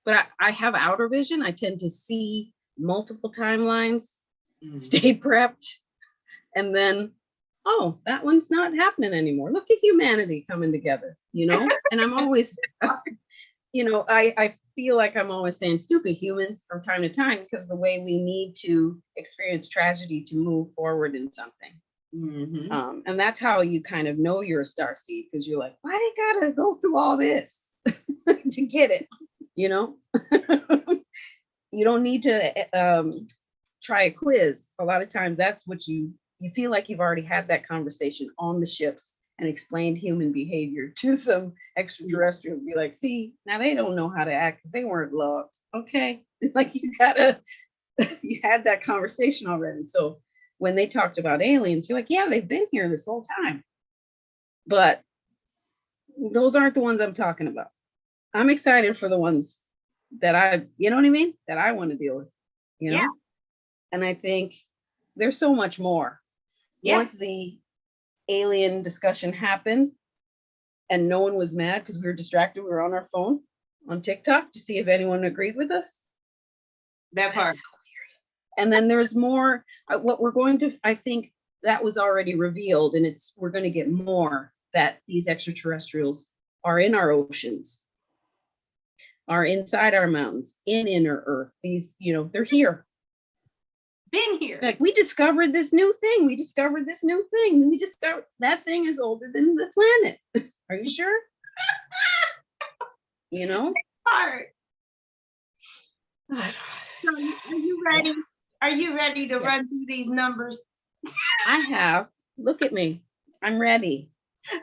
Speaker 2: But I have outer vision. I tend to see multiple timelines, stay prepped, and then, oh, that one's not happening anymore. Look at humanity coming together, you know? And I'm always, you know, I feel like I'm always saying stupid humans from time to time because the way we need to experience tragedy to move forward in something. And that's how you kind of know you're a star seed, because you're like, why they gotta go through all this to get it? You know, you don't need to try a quiz. A lot of times that's what you feel like you've already had that conversation on the ships and explained human behavior to some extraterrestrial. Be like, see, now they don't know how to act because they weren't loved. Okay. Like you had that conversation already. So when they talked about aliens, you're like, yeah, they've been here this whole time. But those aren't the ones I'm talking about. I'm excited for the ones that you know what I mean? That I want to deal with, you know? Yeah. And I think there's so much more. Yeah. Once the alien discussion happened and no one was mad because we were distracted, we were on our phone on TikTok to see if anyone agreed with us.
Speaker 1: That part.
Speaker 2: That's so weird. And then there's more. What we're going to, I think that was already revealed, and we're going to get more, that these extraterrestrials are in our oceans, are inside our mountains, in inner Earth. These, they're here.
Speaker 1: Been here.
Speaker 2: Like, we discovered this new thing. We discovered this new thing. And we discovered that thing is older than the planet. Are you sure?
Speaker 1: Part. Are you ready? Yeah. Are you ready to run through these numbers?
Speaker 2: I have. Look at me. I'm ready.
Speaker 1: I'm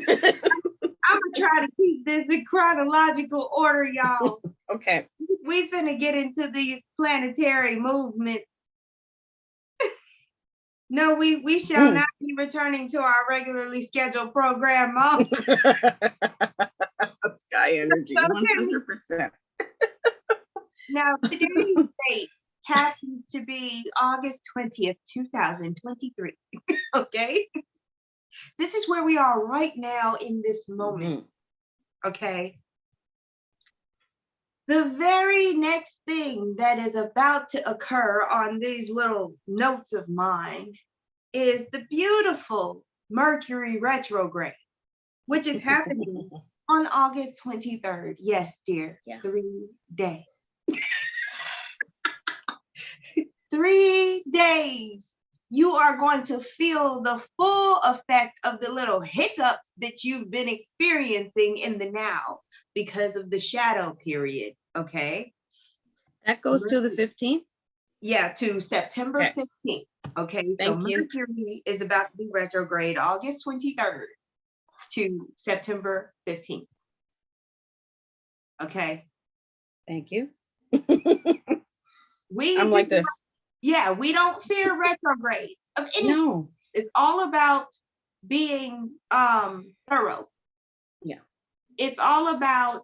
Speaker 1: gonna try to keep this in chronological order, y'all.
Speaker 2: Okay.
Speaker 1: We finna get into these planetary movements. No, we shall not be returning to our regularly scheduled program, Mom.
Speaker 2: Sky energy, 100%.
Speaker 1: Now, today's date happens to be August 20th, 2023. Okay? This is where we are right now in this moment. Okay? The very next thing that is about to occur on these little notes of mine is the beautiful Mercury retrograde, which is happening on August 23rd. Yes, dear. Yeah. 3 days. 3 days. You are going to feel the full effect of the little hiccups that you've been experiencing in the now because of the shadow period, okay?
Speaker 2: That goes to the 15th?
Speaker 1: Yeah, to September 15th, okay?
Speaker 2: Thank you.
Speaker 1: Mercury is about to be retrograde August 23rd to September 15th, okay?
Speaker 2: Thank you.
Speaker 1: I'm
Speaker 2: like this.
Speaker 1: Yeah, we don't fear retrograde of anything. No. It's all about being thorough.
Speaker 2: Yeah.
Speaker 1: It's all about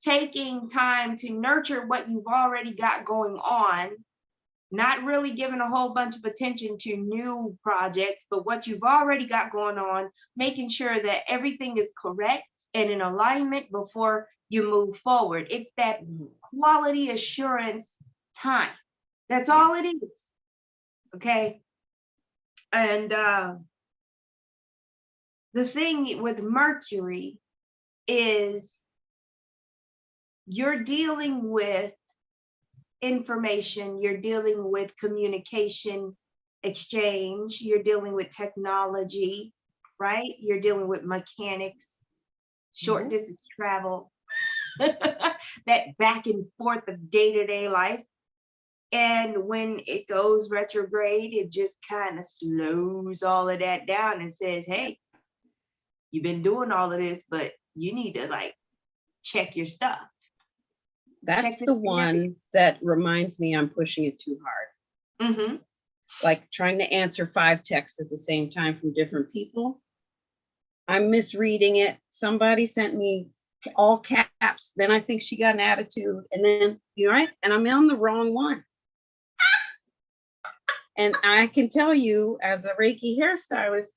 Speaker 1: taking time to nurture what you've already got going on, not really giving a whole bunch of attention to new projects, but what you've already got going on, making sure that everything is correct and in alignment before you move forward. It's that quality assurance time. That's all it is. Okay. And the thing with Mercury is you're dealing with information, you're dealing with communication exchange, you're dealing with technology, right? You're dealing with mechanics, short distance travel, that back and forth of day-to-day life. And when it goes retrograde, it just kind of slows all of that down and says, hey, you've been doing all of this, but you need to check your stuff.
Speaker 2: That's the one that reminds me I'm pushing it too hard. Like trying to answer 5 texts at the same time from different people. I'm misreading it. Somebody sent me all caps. Then I think she got an attitude. And then, right? And I'm on the wrong one. And I can tell you, as a Reiki hairstylist,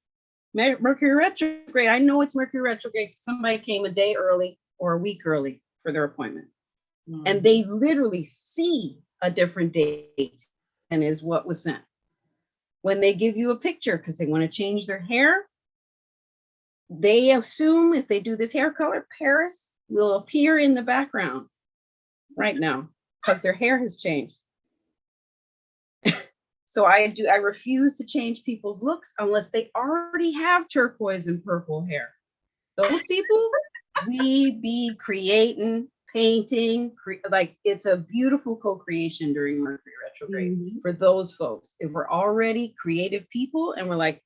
Speaker 2: Mercury retrograde, I know it's Mercury retrograde. Somebody came a day early or a week early for their appointment. And they literally see a different date than is what was sent. When they give you a picture because they want to change their hair, they assume if they do this hair color, Paris will appear in the background right now because their hair has changed. So I refuse to change people's looks unless they already have turquoise and purple hair. Those people, we be creating, painting, like it's a beautiful co-creation during Mercury retrograde for those folks. If we're already creative people and we're like,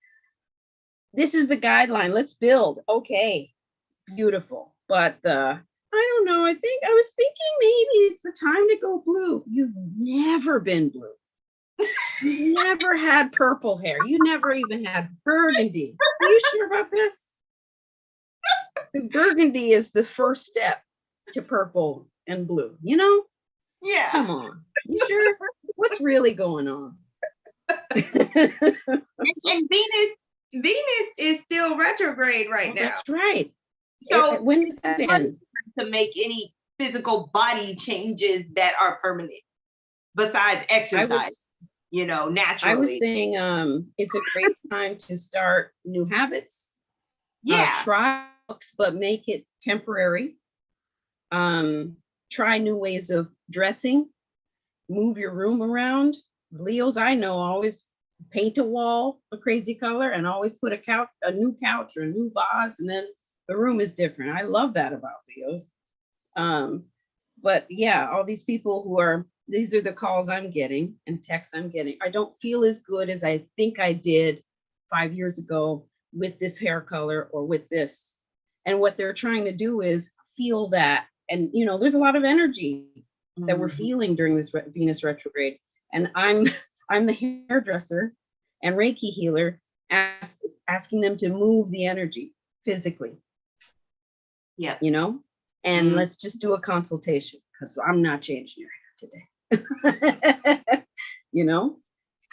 Speaker 2: this is the guideline, let's build. Okay, beautiful. But I don't know, I was thinking maybe it's the time to go blue. You've never been blue. You never had purple hair. You never even had burgundy. Are you sure about this? Because burgundy is the first step to purple and blue, you know?
Speaker 1: Yeah.
Speaker 2: Come on. You sure? What's really going on?
Speaker 1: And Venus is still retrograde right now.
Speaker 2: That's right.
Speaker 1: So
Speaker 2: when does that end?
Speaker 1: To make any physical body changes that are permanent besides exercise, naturally.
Speaker 2: I was saying it's a great time to start new habits. Try books, but make it temporary. Try new ways of dressing, move your room around. Leos I know always paint a wall a crazy color and always put a new couch or a new vase, and then the room is different. I love that about Leos. But yeah, all these people these are the calls I'm getting and texts I'm getting. I don't feel as good as I think I did 5 years ago with this hair color or with this. And what they're trying to do is feel that. And, there's a lot of energy that we're feeling during this Venus retrograde. And I'm the hairdresser and Reiki healer asking them to move the energy physically.
Speaker 1: Yeah.
Speaker 2: And let's just do a consultation because I'm not changing your hair today.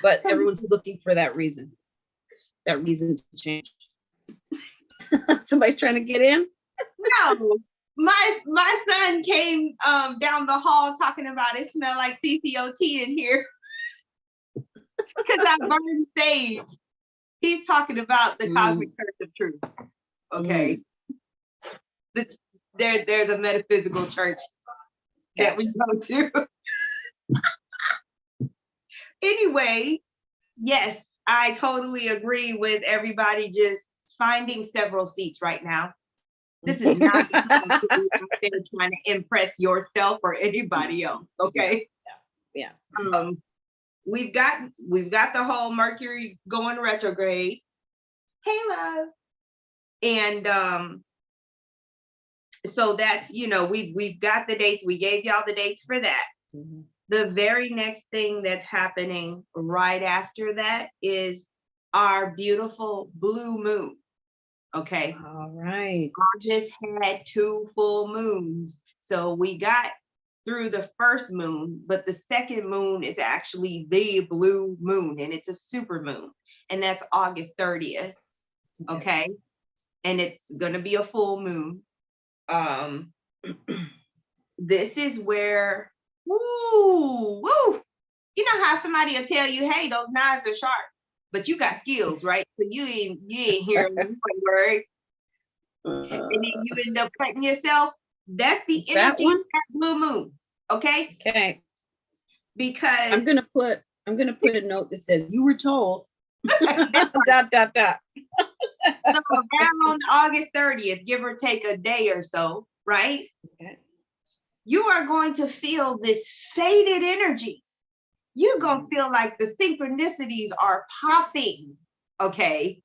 Speaker 2: But everyone's looking for that reason to change. Somebody's trying to get in.
Speaker 1: No, my son came down the hall talking about it smelled like CCOT in here because I burned sage. He's talking about the cosmic church of truth. Okay. There's a metaphysical church that we go to. Anyway, yes, I totally agree with everybody just finding several seats right now. This is not trying to impress yourself or anybody else. Okay.
Speaker 2: Yeah.
Speaker 1: We've got the whole Mercury going retrograde. Hey, love. And so that's, we've got the dates. We gave y'all the dates for that. The very next thing that's happening right after that is our beautiful blue moon. Okay.
Speaker 2: All right.
Speaker 1: August had 2 full moons. So we got through the first moon, but the second moon is actually the blue moon, and it's a super moon. And that's August 30th. Okay. And it's going to be a full moon. This is where, woo, you know how somebody will tell you, hey, those knives are sharp, but you got skills, right? So you ain't hearing one word. And then you end up cutting yourself. That's the energy of that blue moon. Okay.
Speaker 2: Okay.
Speaker 1: Because
Speaker 2: I'm gonna put a note that says you were told. ...
Speaker 1: So around August 30th, give or take a day or so, right?
Speaker 2: Okay.
Speaker 1: You are going to feel this faded energy. You're going to feel like the synchronicities are popping, okay?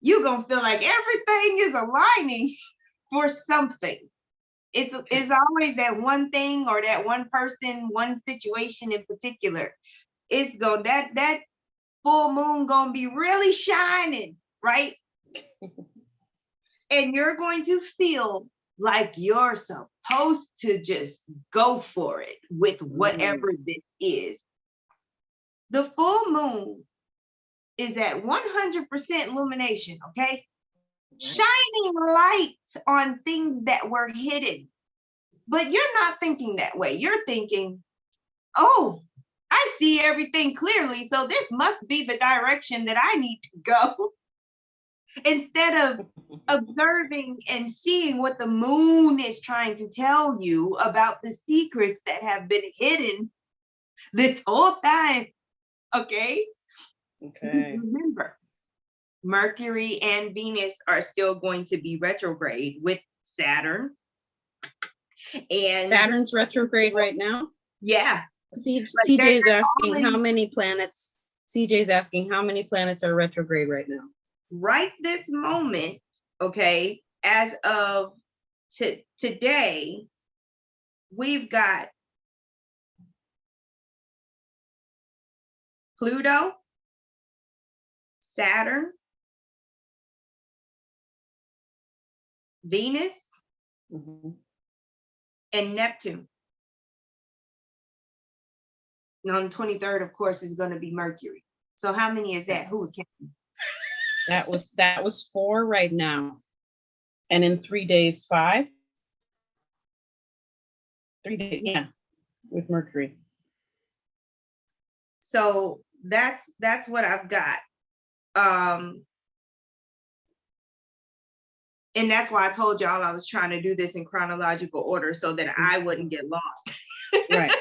Speaker 1: You're going to feel like everything is aligning for something. It's always that one thing or that one person, one situation in particular. It's going, that full moon going to be really shining, right? And you're going to feel like you're supposed to just go for it with whatever this is. The full moon is at 100% illumination, okay? Shining light on things that were hidden. But you're not thinking that way. You're thinking, oh, I see everything clearly, so this must be the direction that I need to go. Instead of observing and seeing what the moon is trying to tell you about the secrets that have been hidden this whole time, okay?
Speaker 2: Okay.
Speaker 1: Remember, Mercury and Venus are still going to be retrograde with Saturn. And
Speaker 2: Saturn's retrograde right now.
Speaker 1: yeah.
Speaker 2: CJ's asking how many planets. CJ's asking how many planets are retrograde right now.
Speaker 1: Right this moment, okay, as of today, we've got Pluto, Saturn, Venus, and Neptune. And on the 23rd, of course, is going to be Mercury. So how many is that? Who's counting?
Speaker 2: That was 4 right now. And in 3 days, 5. 3 days, yeah, with Mercury.
Speaker 1: So that's what I've got. And that's why I told y'all I was trying to do this in chronological order so that I wouldn't get lost.
Speaker 2: Right.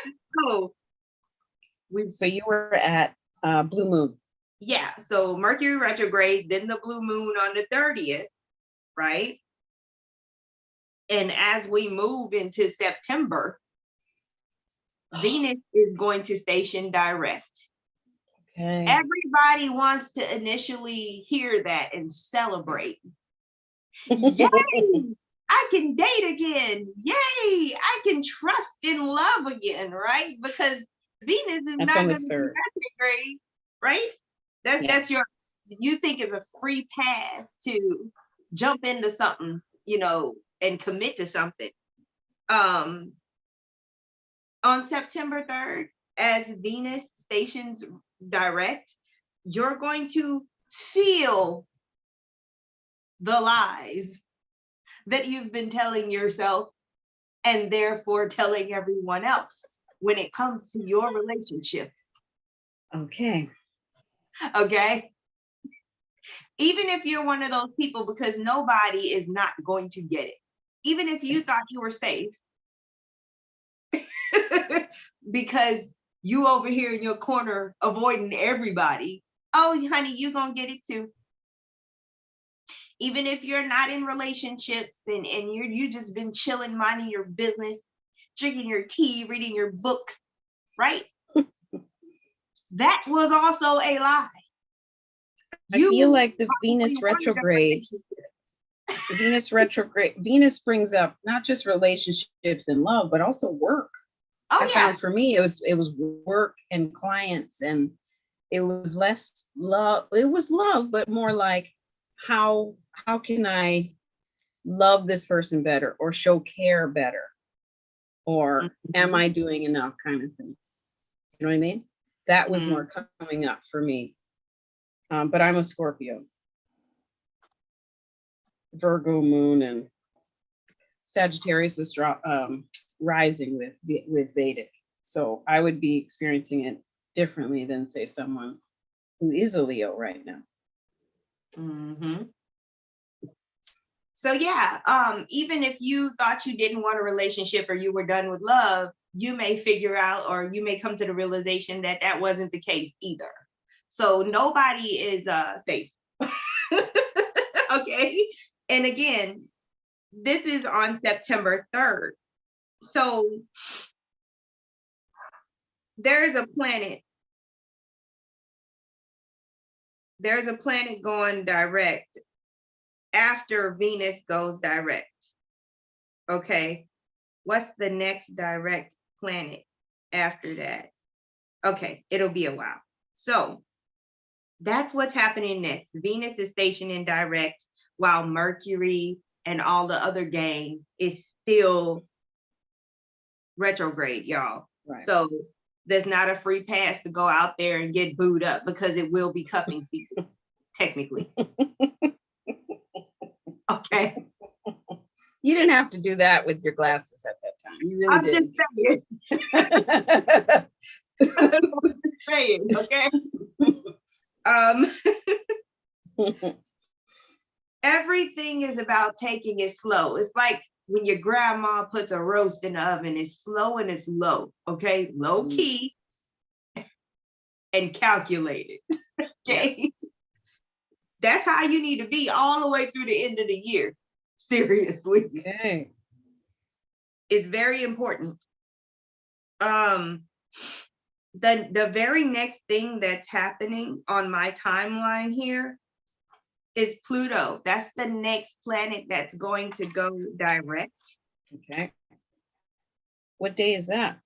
Speaker 1: So
Speaker 2: you were at Blue Moon.
Speaker 1: Yeah, so Mercury retrograde, then the blue moon on the 30th, right? And as we move into September, Venus is going to station direct.
Speaker 2: Okay.
Speaker 1: Everybody wants to initially hear that and celebrate. Yay! I can date again. Yay! I can trust in love again, right? Because Venus is not going to be retrograde, right? That's you think it's a free pass to jump into something, and commit to something. On September 3rd, as Venus stations direct, you're going to feel the lies that you've been telling yourself and therefore telling everyone else when it comes to your relationship.
Speaker 2: Okay.
Speaker 1: Okay. Even if you're one of those people, because nobody is not going to get it. Even if you thought you were safe, because you over here in your corner avoiding everybody. Oh, honey, you gonna get it too. Even if you're not in relationships and you just been chilling, minding your business, drinking your tea, reading your books, right? That was also a lie.
Speaker 2: I feel like the Venus retrograde, Venus brings up not just relationships and love, but also work.
Speaker 1: Oh,
Speaker 2: I found for me, it was work and clients, and it was less love. It was love, but more like how can I love this person better or show care better? Or am I doing enough kind of thing? You know what I mean? That was more coming up for me. But I'm a Scorpio. Virgo moon and Sagittarius is rising with Vedic. So I would be experiencing it differently than, say, someone who is a Leo right now.
Speaker 1: So yeah, even if you thought you didn't want a relationship or you were done with love, you may figure out, or you may come to the realization that that wasn't the case either. So nobody is safe. Okay. And again, this is on September 3rd. So there is a planet. There's a planet going direct after Venus goes direct. Okay. What's the next direct planet after that? Okay, it'll be a while. So that's what's happening next. Venus is stationed in direct while Mercury and all the other gang is still retrograde, y'all. Right. So there's not a free pass to go out there and get booed up, because it will be cuffing people, technically. Okay.
Speaker 2: You didn't have to do that with your glasses at that time. You really didn't.
Speaker 1: I'm just saying. Okay. Everything is about taking it slow. It's like when your grandma puts a roast in the oven, it's slow and it's low. Okay. Low key and calculated. Okay. That's how you need to be all the way through the end of the year. Seriously.
Speaker 2: Okay.
Speaker 1: It's very important. The very next thing that's happening on my timeline here is Pluto. That's the next planet that's going to go direct.
Speaker 2: Okay. What day is that?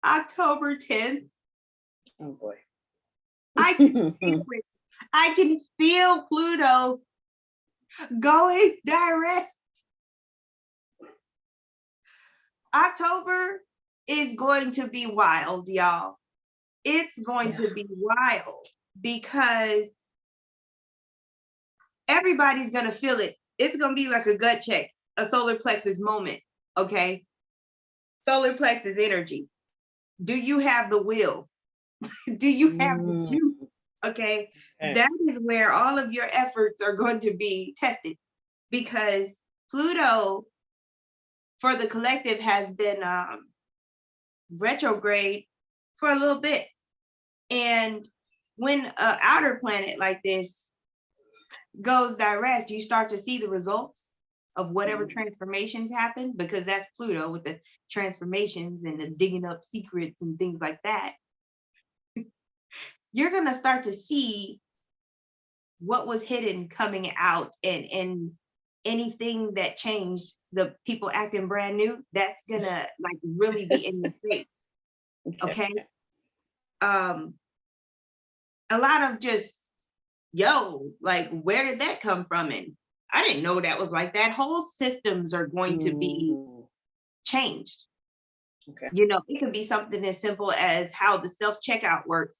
Speaker 1: October 10th.
Speaker 2: Oh boy.
Speaker 1: I can feel it. I can feel Pluto going direct. October is going to be wild, y'all. It's going to be wild because everybody's going to feel it. It's going to be like a gut check, a solar plexus moment, okay? Solar plexus energy. Do you have the will? Do you have the juice? Okay? That is where all of your efforts are going to be tested, because Pluto for the collective has been retrograde for a little bit. And when an outer planet like this goes direct, you start to see the results of whatever transformations happen, because that's Pluto with the transformations and the digging up secrets and things like that. You're going to start to see what was hidden coming out, and anything that changed, the people acting brand new, that's going to like really be in your face. Okay. A lot of just, yo, like, where did that come from? And I didn't know that was like that. Whole systems are going to be changed.
Speaker 2: Okay.
Speaker 1: You know, it could be something as simple as how the self-checkout works.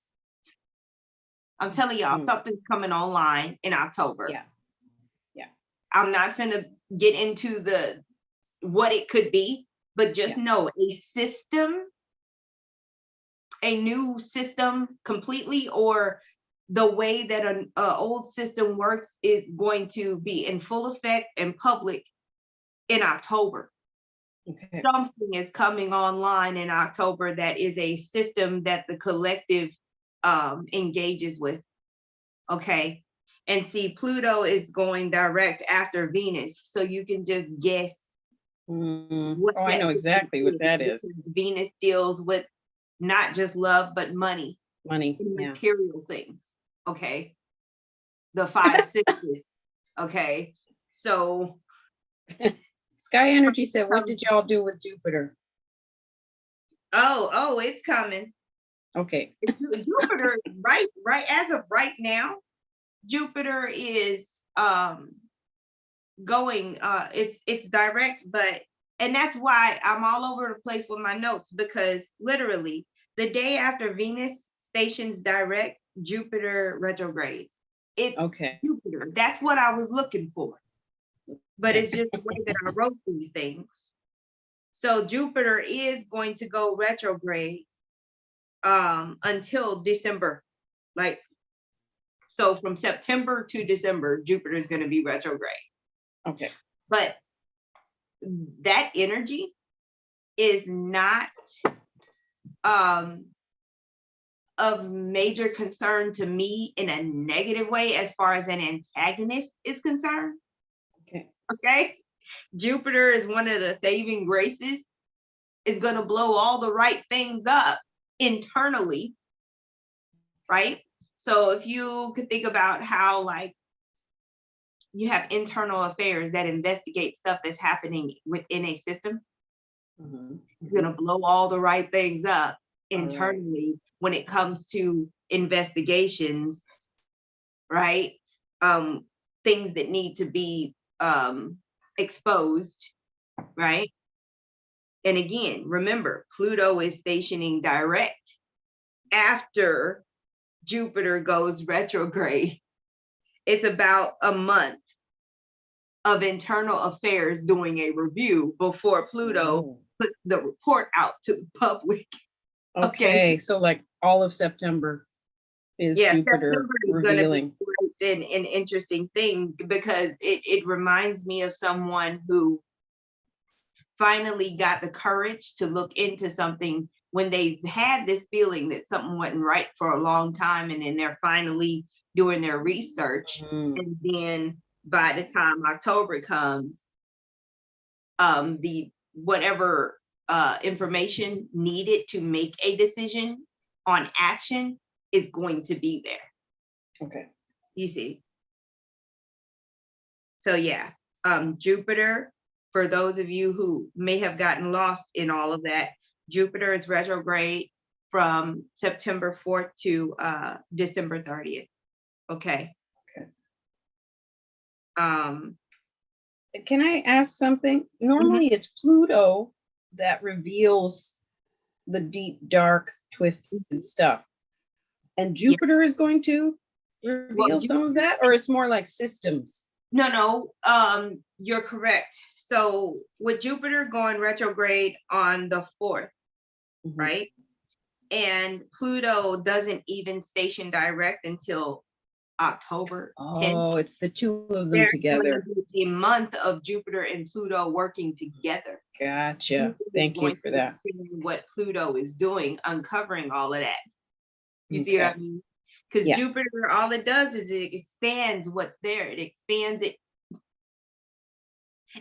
Speaker 1: I'm telling y'all, something's coming online in October.
Speaker 2: Yeah. Yeah.
Speaker 1: I'm not finna get into what it could be, but just know a system, a new system completely, or the way that an old system works is going to be in full effect and public in October.
Speaker 2: Okay.
Speaker 1: Something is coming online in October that is a system that the collective engages with. Okay. And see, Pluto is going direct after Venus. So you can just guess.
Speaker 2: Oh, I know exactly what that is.
Speaker 1: Venus deals with not just love, but money.
Speaker 2: Money.
Speaker 1: Material things. Okay. The 5 sisters. Okay. So
Speaker 2: Sky Energy said, what did y'all do with Jupiter?
Speaker 1: Oh, it's coming.
Speaker 2: Okay.
Speaker 1: Jupiter, right as of right now, Jupiter is going, it's direct, and that's why I'm all over the place with my notes, because literally the day after Venus stations direct, Jupiter retrogrades. It's Jupiter. That's what I was looking for. But it's just the way that I wrote these things. So Jupiter is going to go retrograde until December. Like, so from September to December, Jupiter is going to be retrograde.
Speaker 2: Okay.
Speaker 1: But that energy is not of major concern to me in a negative way as far as an antagonist is concerned. Okay. Jupiter is one of the saving graces. It's going to blow all the right things up internally, right? So if you could think about how, like, you have internal affairs that investigate stuff that's happening within a system, it's going to blow all the right things up internally when it comes to investigations, right? Things that need to be exposed, right? And again, remember, Pluto is stationing direct after Jupiter goes retrograde. It's about a month of internal affairs doing a review before Pluto puts the report out to the public.
Speaker 2: Okay, so like all of September is Jupiter revealing.
Speaker 1: An interesting thing, because it reminds me of someone who finally got the courage to look into something when they've had this feeling that something wasn't right for a long time, and then they're finally doing their research, and then by the time October comes, the whatever information needed to make a decision on action is going to be there.
Speaker 2: Okay.
Speaker 1: You see. So yeah, Jupiter, for those of you who may have gotten lost in all of that, Jupiter is retrograde from September 4th to December 30th. Okay.
Speaker 2: Okay.
Speaker 1: Um,
Speaker 2: Can I ask something? Normally it's Pluto that reveals the deep, dark, twisted stuff. And Jupiter is going to reveal some of that, or it's more like systems?
Speaker 1: No, you're correct. So with Jupiter going retrograde on the 4th, right? And Pluto doesn't even station direct until October 10th.
Speaker 2: Oh, it's the two of them
Speaker 1: There's
Speaker 2: together.
Speaker 1: going to be a month of Jupiter and Pluto working together.
Speaker 2: Gotcha. Thank you for that.
Speaker 1: What Pluto is doing, uncovering all of that. You see what I mean? Because Jupiter, all it does is it expands what's there. It expands it.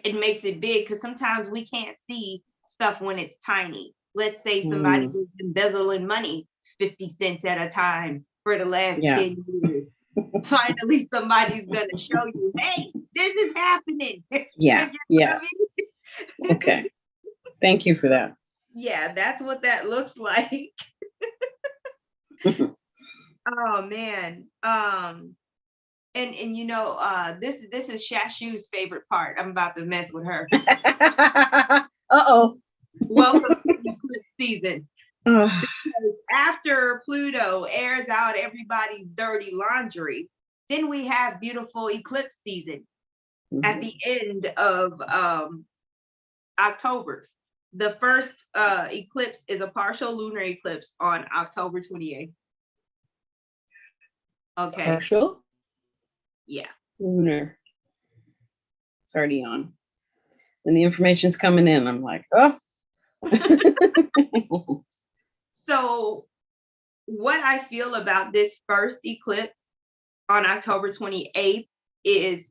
Speaker 1: It makes it big, because sometimes we can't see stuff when it's tiny. Let's say somebody was embezzling money 50 cents at a time for the last 10 years. Finally, somebody's going to show you, hey, this is happening.
Speaker 2: Yeah. Yeah. Okay. Thank you for that.
Speaker 1: Yeah, that's what that looks like. Oh man. And you know, this is Shashu's favorite part. I'm about to mess with her.
Speaker 2: Uh-oh.
Speaker 1: Welcome to the eclipse season. After Pluto airs out everybody's dirty laundry, then we have beautiful eclipse season at the end of October. The first eclipse is a partial lunar eclipse on October 28th. Okay.
Speaker 2: Partial?
Speaker 1: Yeah.
Speaker 2: Lunar. It's already on. When the information's coming in, I'm like, oh.
Speaker 1: So what I feel about this first eclipse on October 28th is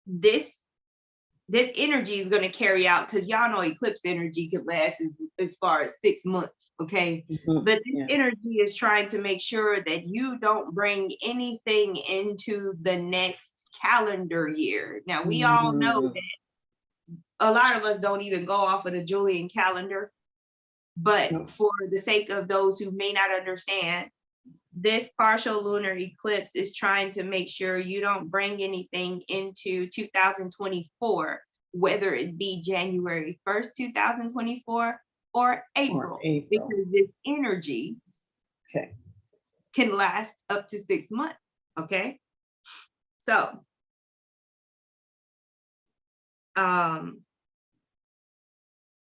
Speaker 1: this energy is going to carry out, because y'all know eclipse energy could last as far as 6 months, okay? But this energy is trying to make sure that you don't bring anything into the next calendar year. Now, we all know that a lot of us don't even go off of the Julian calendar, but for the sake of those who may not understand, this partial lunar eclipse is trying to make sure you don't bring anything into 2024, whether it be January 1st, 2024 or April. Because this energy can last up to 6 months, okay? So,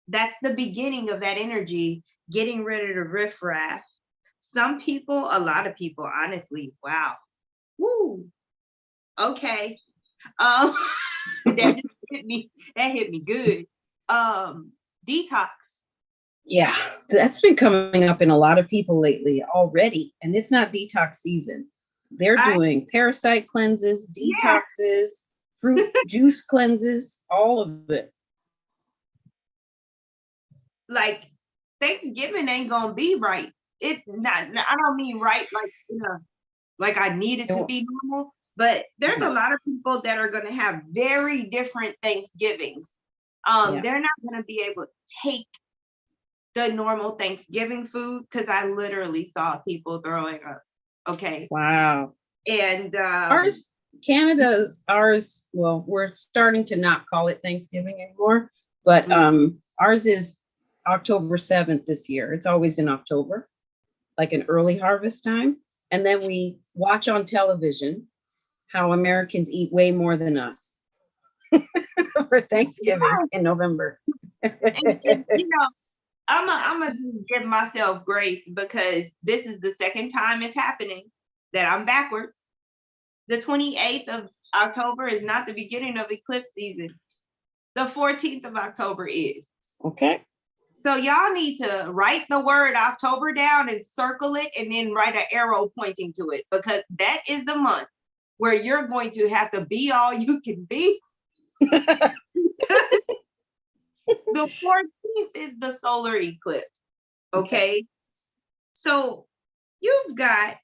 Speaker 1: that's the beginning of that energy, getting rid of the riffraff. Some people, a lot of people, honestly, wow. Woo. Okay. That just hit me. That hit me good. Detox.
Speaker 2: Yeah, that's been coming up in a lot of people lately already. And it's not detox season. They're doing parasite cleanses, detoxes, fruit juice cleanses, all of it.
Speaker 1: Like Thanksgiving ain't gonna be right. It not. I don't mean right like, you know, like I need it to be normal. But there's a lot of people that are going to have very different Thanksgivings. They're not going to be able to take the normal Thanksgiving food, because I literally saw people throwing up. Okay.
Speaker 2: Wow.
Speaker 1: And
Speaker 2: ours, well, we're starting to not call it Thanksgiving anymore, but ours is October 7th this year. It's always in October, like an early harvest time. And then we watch on television how Americans eat way more than us for Thanksgiving in November.
Speaker 1: and, you know, I'm gonna give myself grace, because this is the second time it's happening that I'm backwards. The 28th of October is not the beginning of eclipse season. The 14th of October is.
Speaker 2: Okay.
Speaker 1: So y'all need to write the word October down and circle it and then write an arrow pointing to it, because that is the month where you're going to have to be all you can be. The 14th is the solar eclipse. Okay. So you've got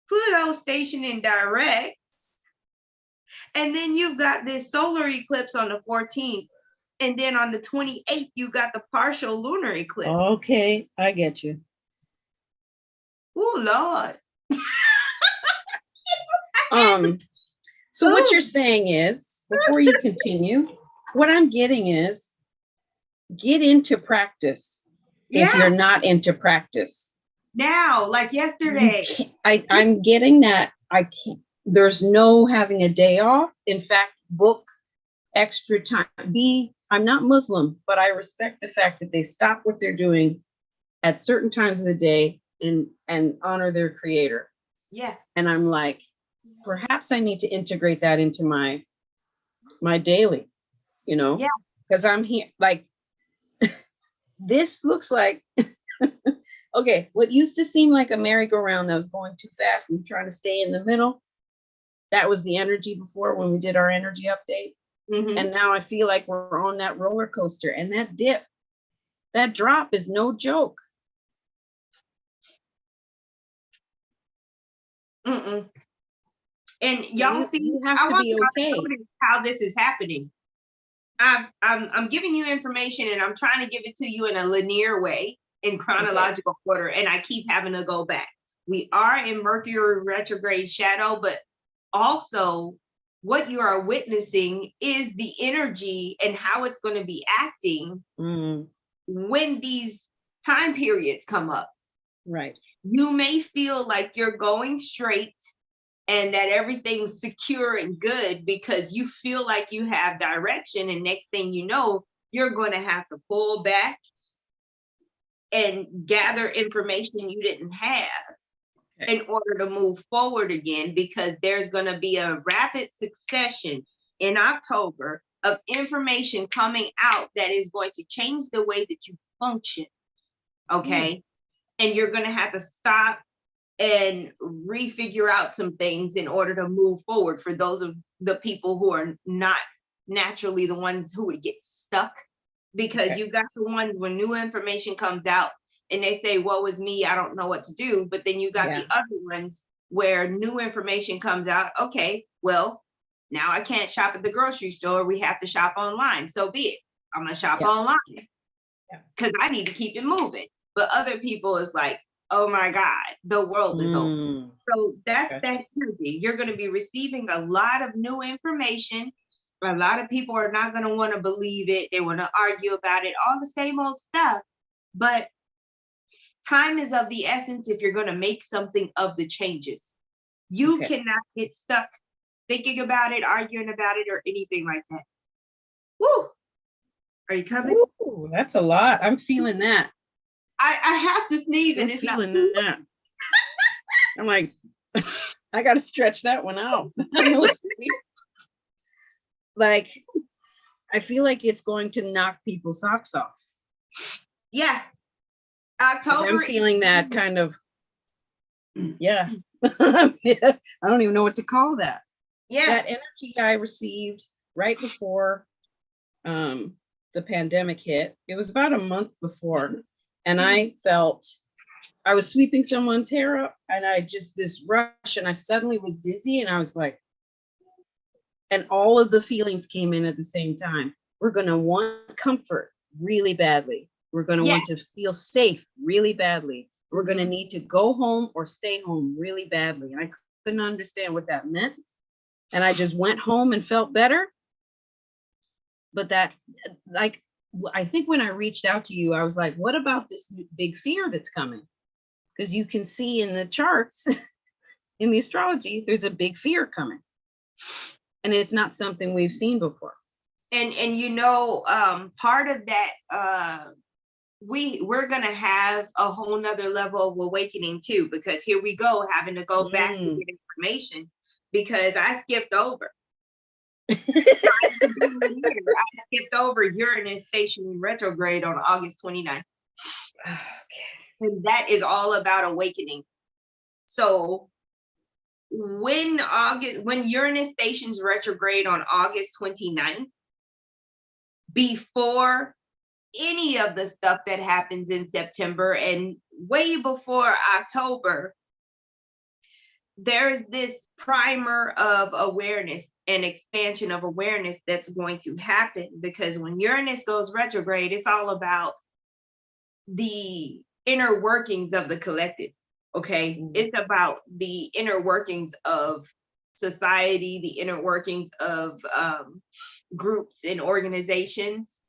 Speaker 1: Pluto stationed in direct, and then you've got this solar eclipse on the 14th. And then on the 28th, you got the partial lunar eclipse.
Speaker 2: Okay, I get you.
Speaker 1: Oh, Lord.
Speaker 2: So what you're saying is, before you continue, what I'm getting is, get into practice if you're not into practice.
Speaker 1: Now, like yesterday.
Speaker 2: I'm getting that. I can't, there's no having a day off. In fact, book extra time. I'm not Muslim, but I respect the fact that they stop what they're doing at certain times of the day and honor their creator.
Speaker 1: Yeah.
Speaker 2: And I'm like, perhaps I need to integrate that into my daily, you know?
Speaker 1: Yeah.
Speaker 2: Because I'm here, like, this looks like, okay, what used to seem like a merry-go-round that was going too fast and trying to stay in the middle, that was the energy before when we did our energy update. Mm-hmm. And now I feel like we're on that roller coaster, and that dip, that drop is no joke.
Speaker 1: And y'all see,
Speaker 2: you have to be okay.
Speaker 1: How this is happening. I'm giving you information, and I'm trying to give it to you in a linear way, in chronological order, and I keep having to go back. We are in Mercury retrograde shadow, but also what you are witnessing is the energy and how it's going to be acting when these time periods come up.
Speaker 2: Right.
Speaker 1: You may feel like you're going straight and that everything's secure and good because you feel like you have direction, and next thing you know, you're going to have to pull back and gather information you didn't have in order to move forward again, because there's going to be a rapid succession in October of information coming out that is going to change the way that you function. Okay. And you're going to have to stop and refigure out some things in order to move forward for those of the people who are not naturally the ones who would get stuck, because you got the ones when new information comes out and they say, woe is me, I don't know what to do. But then you got the other ones where new information comes out. Okay, well, now I can't shop at the grocery store. We have to shop online. So be it. I'm going to shop online because I need to keep it moving. But other people is like, oh my God, the world is over. So that's that energy. You're going to be receiving a lot of new information. A lot of people are not going to want to believe it. They want to argue about it, all the same old stuff. But time is of the essence if you're going to make something of the changes. You cannot get stuck thinking about it, arguing about it, or anything like that. Woo! Are you coming?
Speaker 2: Ooh, that's a lot. I'm feeling that.
Speaker 1: I have to sneeze, and it's
Speaker 2: feeling that. I'm like, I got to stretch that one out. Let's see. Like, I feel like it's going to knock people's socks off.
Speaker 1: Yeah. October.
Speaker 2: I'm feeling that kind of, I don't even know what to call that.
Speaker 1: Yeah.
Speaker 2: That energy I received right before the pandemic hit. It was about a month before. And I felt I was sweeping someone's hair up, and I just this rush, and I suddenly was dizzy, and I was like, and all of the feelings came in at the same time. We're going to want comfort really badly. We're going to want to feel safe really badly. We're going to need to go home or stay home really badly. And I couldn't understand what that meant. And I just went home and felt better. But that, like, I think when I reached out to you, I was like, what about this big fear that's coming? Because you can see in the charts, in the astrology, there's a big fear coming. And it's not something we've seen before.
Speaker 1: And you know, part of that, we're going to have a whole nother level of awakening too, because here we go, having to go back to get information, because I skipped over. I skipped over Uranus stationary retrograde on August 29th.
Speaker 2: Okay.
Speaker 1: And that is all about awakening. So when Uranus stations retrograde on August 29th, before any of the stuff that happens in September and way before October, there's this primer of awareness and expansion of awareness that's going to happen, because when Uranus goes retrograde, it's all about the inner workings of the collective. Okay. Mm-hmm. It's about the inner workings of society, the inner workings of groups and organizations.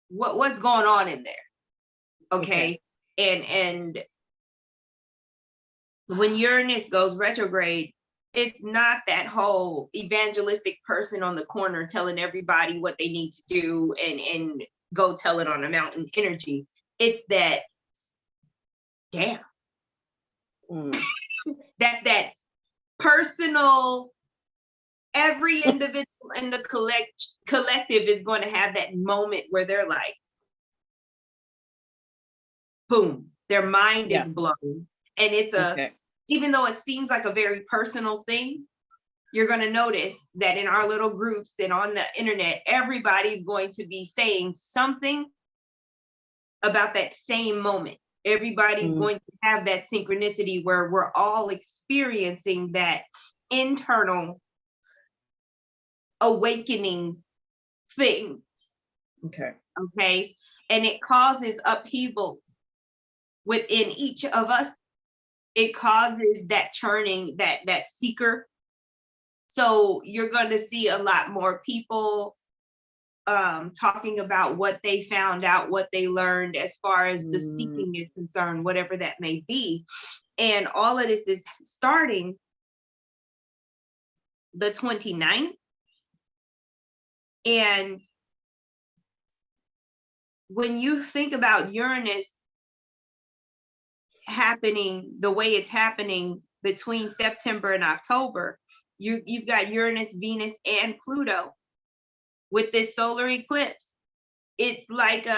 Speaker 1: What's going on in there? Okay. And when Uranus goes retrograde, it's not that whole evangelistic person on the corner telling everybody what they need to do and go tell it on a mountain energy. It's that, damn. That's that personal, every individual in the collective is going to have that moment where they're like, boom, their mind is blown. And it's even though it seems like a very personal thing, you're going to notice that in our little groups and on the internet, everybody's going to be saying something about that same moment. Everybody's going to have that synchronicity where we're all experiencing that internal awakening thing. Okay. And it causes upheaval within each of us. It causes that churning, that seeker. So you're going to see a lot more people talking about what they found out, what they learned as far as the seeking is concerned, whatever that may be. And all of this is starting the 29th. And when you think about Uranus happening the way it's happening between September and October, you've got Uranus, Venus, and Pluto with this solar eclipse. It's like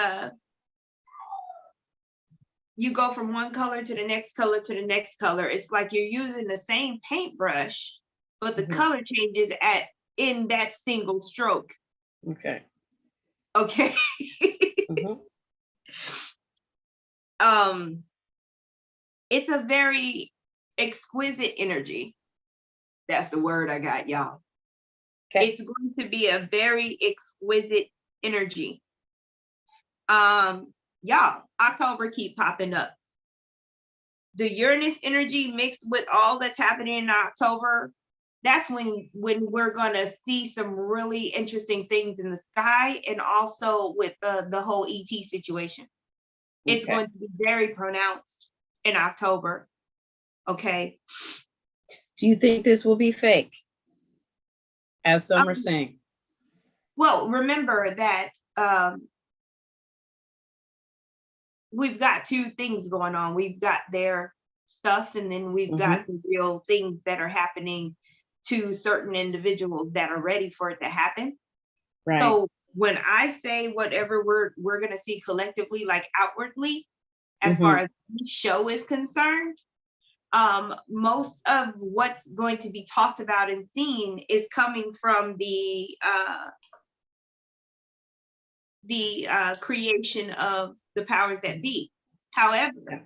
Speaker 1: you go from one color to the next color to the next color. It's like you're using the same paintbrush, but the color changes in that single stroke. Okay. It's a very exquisite energy. That's the word I got, y'all. It's going to be a very exquisite energy. Y'all, October keep popping up. The Uranus energy mixed with all that's happening in October, that's when we're going to see some really interesting things in the sky, and also with the whole ET situation. It's going to be very pronounced in October. Okay.
Speaker 2: Do you think this will be fake, as some are saying?
Speaker 1: Well, remember that we've got two things going on. We've got their stuff, and then we've got the real things that are happening to certain individuals that are ready for it to happen. Right. So when I say whatever we're going to see collectively, like outwardly, as far as the show is concerned, most of what's going to be talked about and seen is coming from the creation of the powers that be. However,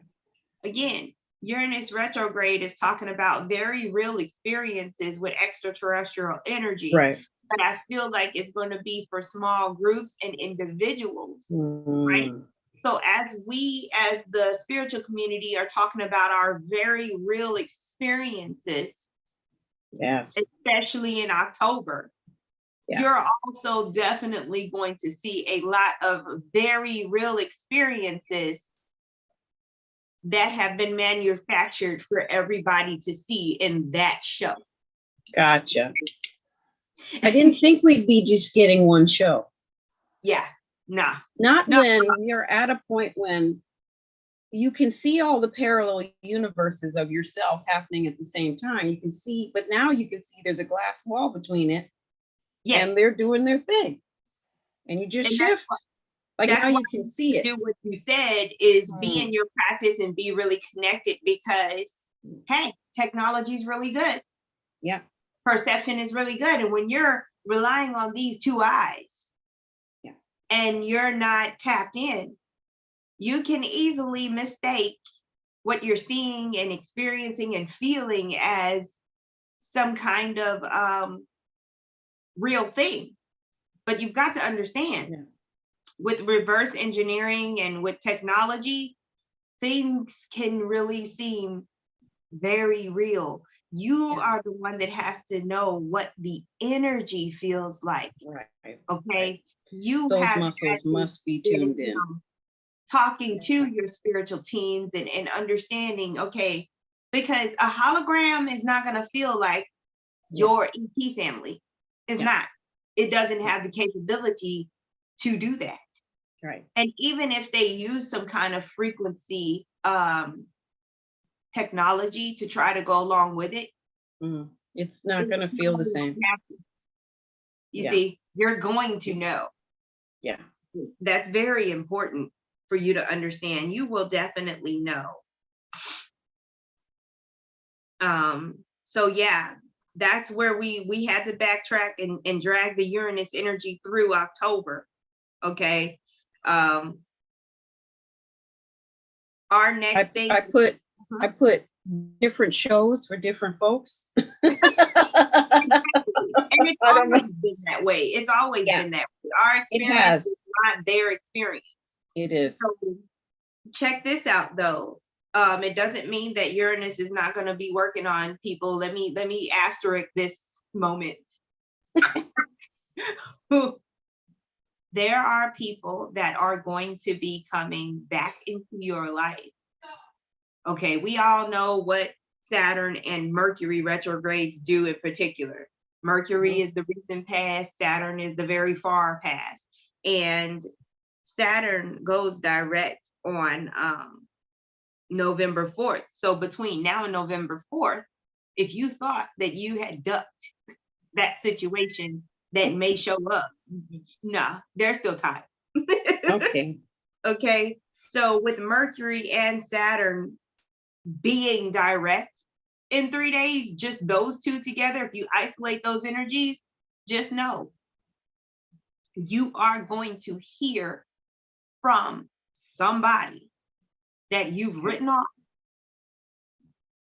Speaker 1: again, Uranus retrograde is talking about very real experiences with extraterrestrial energy. Right. But I feel like it's going to be for small groups and individuals, right? So as we, as the spiritual community, are talking about our very real experiences, especially in October, you're also definitely going to see a lot of very real experiences that have been manufactured for everybody to see in that show.
Speaker 2: Gotcha. I didn't think we'd be just getting one show.
Speaker 1: Yeah, nah.
Speaker 2: Not when you're at a point when you can see all the parallel universes of yourself happening at the same time. You can see, but now you can see there's a glass wall between it.
Speaker 1: Yes.
Speaker 2: and they're doing their thing. And you just shift. Like now you can see it.
Speaker 1: Do what you said is be in your practice and be really connected, because hey, technology is really good.
Speaker 2: Yeah.
Speaker 1: Perception is really good. And when you're relying on these two eyes, and you're not tapped in, you can easily mistake what you're seeing and experiencing and feeling as some kind of real thing. But you've got to understand, with reverse engineering and with technology, things can really seem very real. You are the one that has to know what the energy feels like.
Speaker 2: Right.
Speaker 1: Okay. You
Speaker 2: those
Speaker 1: have
Speaker 2: muscles must be tuned in.
Speaker 1: Talking to your spiritual teams and understanding, okay, because a hologram is not going to feel like your ET family. It's not. It doesn't have the capability to do that.
Speaker 2: Right.
Speaker 1: And even if they use some kind of frequency technology to try to go along with it,
Speaker 2: it's not going to feel the same.
Speaker 1: You see, you're going to know.
Speaker 2: Yeah.
Speaker 1: That's very important for you to understand. You will definitely know. So yeah, that's where we had to backtrack and drag the Uranus energy through October. Okay. Our next thing
Speaker 2: I put different shows for different folks.
Speaker 1: And it's always been that way. It's always been that way. Our experience is not their experience.
Speaker 2: It is.
Speaker 1: So check this out though. It doesn't mean that Uranus is not going to be working on people. Let me asterisk this moment. There are people that are going to be coming back into your life. Okay, we all know what Saturn and Mercury retrogrades do in particular. Mercury is the recent past, Saturn is the very far past. And Saturn goes direct on November 4th. So between now and November 4th, if you thought that you had ducked that situation that may show up, nah, there's still time.
Speaker 2: Okay.
Speaker 1: Okay. So with Mercury and Saturn being direct in 3 days, just those two together, if you isolate those energies, just know you are going to hear from somebody that you've written off,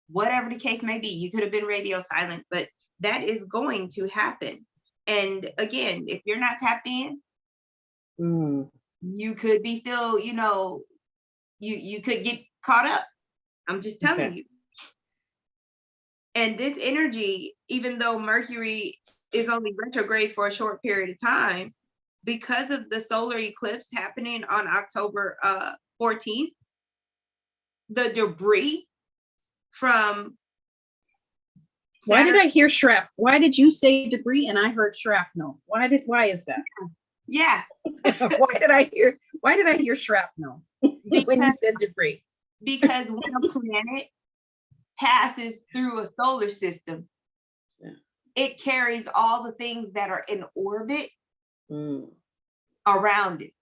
Speaker 1: whatever the case may be. You could have been radio silent, but that is going to happen. And again, if you're not tapped in, you could be still, you could get caught up. I'm just telling you. And this energy, even though Mercury is only retrograde for a short period of time, because of the solar eclipse happening on October 14th, the debris from
Speaker 2: Why did I hear shrapnel? Why did you say debris and I heard shrapnel? Why is that?
Speaker 1: Yeah.
Speaker 2: Why did I hear shrapnel when you said debris?
Speaker 1: Because when a planet passes through a solar system, it carries all the things that are in orbit around it.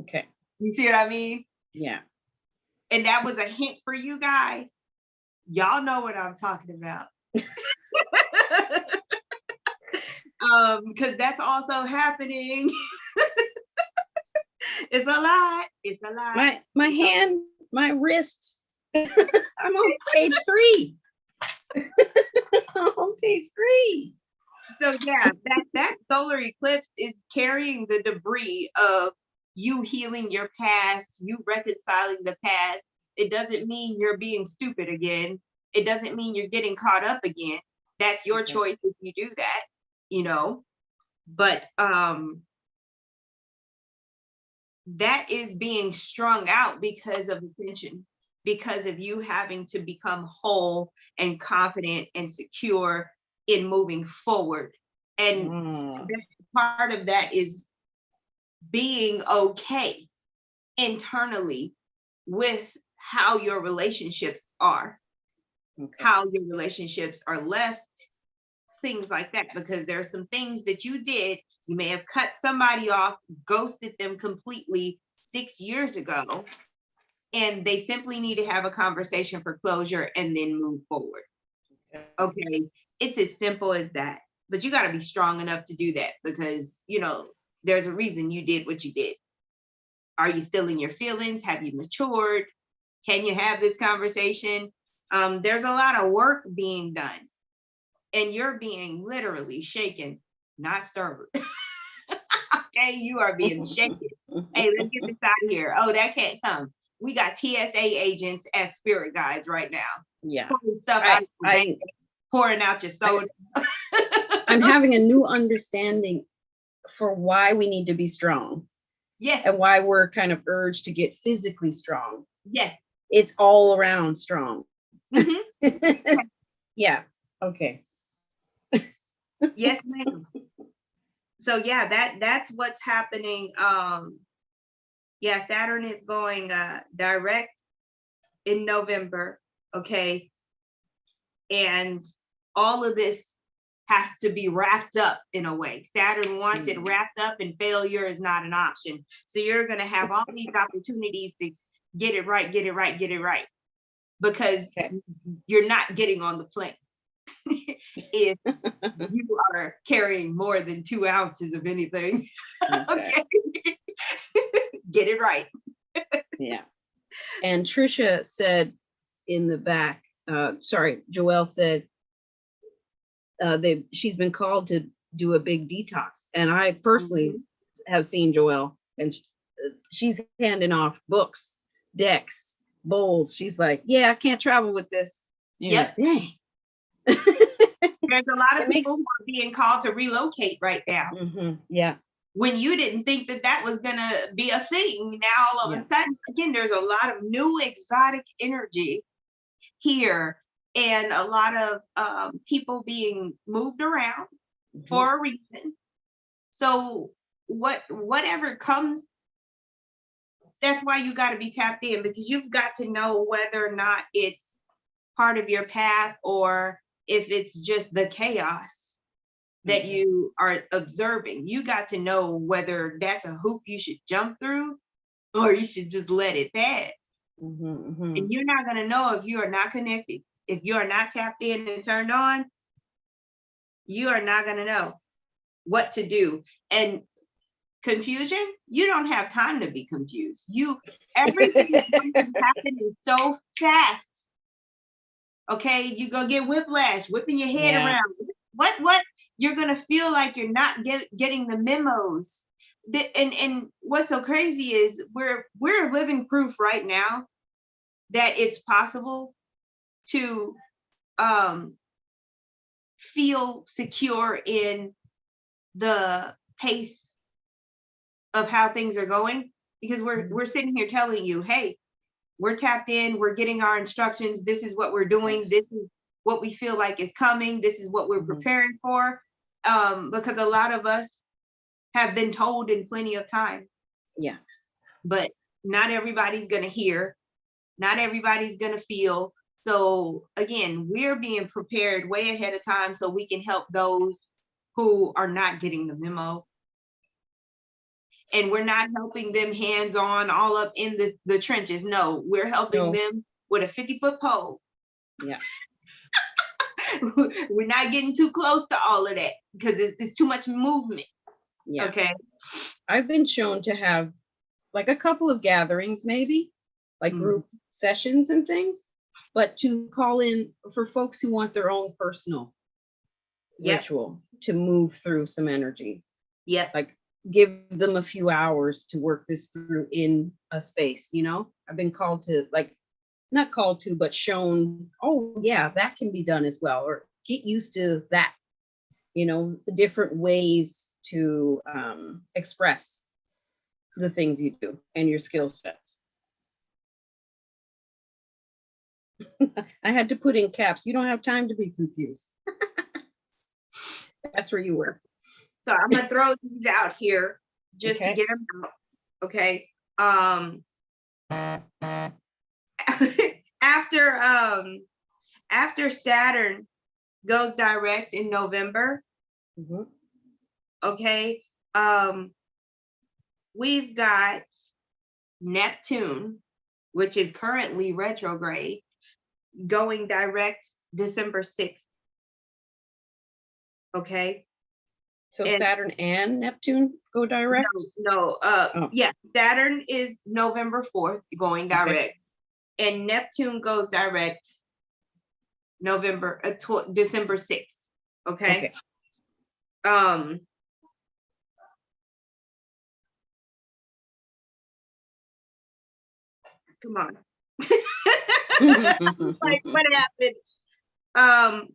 Speaker 2: Okay.
Speaker 1: You see what I mean?
Speaker 2: Yeah.
Speaker 1: And that was a hint for you guys. Y'all know what I'm talking about. Because that's also happening. It's a lot. It's a lot.
Speaker 2: My hand, my wrist. I'm on page 3. I'm on page 3.
Speaker 1: So yeah, that solar eclipse is carrying the debris of you healing your past, you reconciling the past. It doesn't mean you're being stupid again. It doesn't mean you're getting caught up again. That's your choice if you do that, But that is being strung out because of attention, because of you having to become whole and confident and secure in moving forward. And part of that is being okay internally with how your relationships are, how your relationships are left, things like that, because there are some things that you did. You may have cut somebody off, ghosted them completely 6 years ago, and they simply need to have a conversation for closure and then move forward. Okay, it's as simple as that. But you got to be strong enough to do that, because there's a reason you did what you did. Are you still in your feelings? Have you matured? Can you have this conversation? There's a lot of work being done, and you're being literally shaken, not stirred. Okay, you are being shaken. Hey, let's get this out of here. Oh, that can't come. We got TSA agents as spirit guides right now.
Speaker 2: Yeah.
Speaker 1: Pouring stuff out your bank, pouring out your soda.
Speaker 2: I'm having a new understanding for why we need to be strong.
Speaker 1: Yes.
Speaker 2: And why we're kind of urged to get physically strong.
Speaker 1: Yes.
Speaker 2: It's all around strong.
Speaker 1: Mm-hmm.
Speaker 2: Yeah. Okay.
Speaker 1: Yes, ma'am. So yeah, that's what's happening. Yeah, Saturn is going direct in November. Okay. And all of this has to be wrapped up in a way. Saturn wants it wrapped up, and failure is not an option. So you're going to have all these opportunities to get it right, because you're not getting on the plane if you are carrying more than 2 ounces of anything. Okay. Get it right.
Speaker 2: Yeah. And Trisha said in the back, Joelle said, she's been called to do a big detox, and I personally have seen Joelle, and she's handing off books, decks, bowls. She's like, yeah, I can't travel with this.
Speaker 1: Yep.
Speaker 2: Dang.
Speaker 1: There's a lot of people who are being called to relocate right now.
Speaker 2: Yeah.
Speaker 1: When you didn't think that was gonna be a thing, now all of a sudden, again, there's a lot of new exotic energy here, and a lot of people being moved around for a reason. So whatever comes, that's why you got to be tapped in, because you've got to know whether or not it's part of your path, or if it's just the chaos that you are observing. You got to know whether that's a hoop you should jump through, or you should just let it pass. And you're not going to know if you are not connected. If you are not tapped in and turned on, you are not going to know what to do. And confusion, you don't have time to be confused. Everything is happening so fast. Okay, you go get whiplash, whipping your head around. What? You're going to feel like you're not getting the memos. And what's so crazy is we're living proof right now that it's possible to feel secure in the pace of how things are going, because we're sitting here telling you, hey, we're tapped in, we're getting our instructions, this is what we're doing, this is what we feel like is coming, this is what we're preparing for, because a lot of us have been told in plenty of time. Yeah. But not everybody's going to hear, not everybody's going to feel. So again, we're being prepared way ahead of time so we can help those who are not getting the memo. And we're not helping them hands-on all up in the trenches. No, we're helping them with a 50-foot pole. Yeah. We're not getting too close to all of that, because it's too much movement. Yeah. Okay. I've been shown to have like a couple of gatherings, maybe like group sessions and things, but to call in for folks who want their own personal ritual to move through some energy. Yeah. Like give them a few hours to work this through in a space, I've been called to, like, not called to, but shown, oh yeah, that can be done as well, or get used to that, different ways to express the things you do and your skill sets. I had to put in caps. You don't have time to be confused. That's where you were. So I'm going to throw these out here just to get them out. Okay. After Saturn goes direct in November.
Speaker 2: Mhm.
Speaker 1: Okay. We've got Neptune, which is currently retrograde, going direct December 6th. Okay.
Speaker 2: So
Speaker 1: And
Speaker 2: Saturn and Neptune go direct?
Speaker 1: no, yeah, Saturn is November 4th going
Speaker 2: Okay.
Speaker 1: direct, and Neptune goes direct December 6th. Okay. Come on. Like, what happened?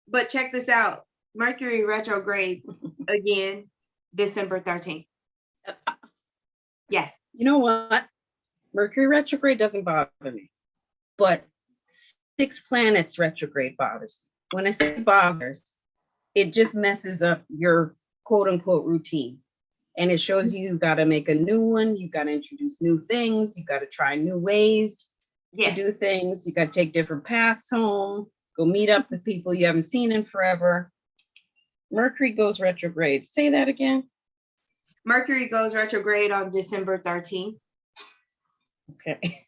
Speaker 1: But check this out. Mercury retrograde again, December 13th. Yes.
Speaker 2: You know what? Mercury retrograde doesn't bother me, but 6 planets retrograde bothers me. When I say bothers, it just messes up your quote unquote routine. And it shows you got to make a new one. You got to introduce new things. You got to try new ways to do things. You got to take different paths home, go meet up with people you haven't seen in forever. Mercury goes retrograde. Say that again.
Speaker 1: Mercury goes retrograde on December 13th.
Speaker 2: Okay.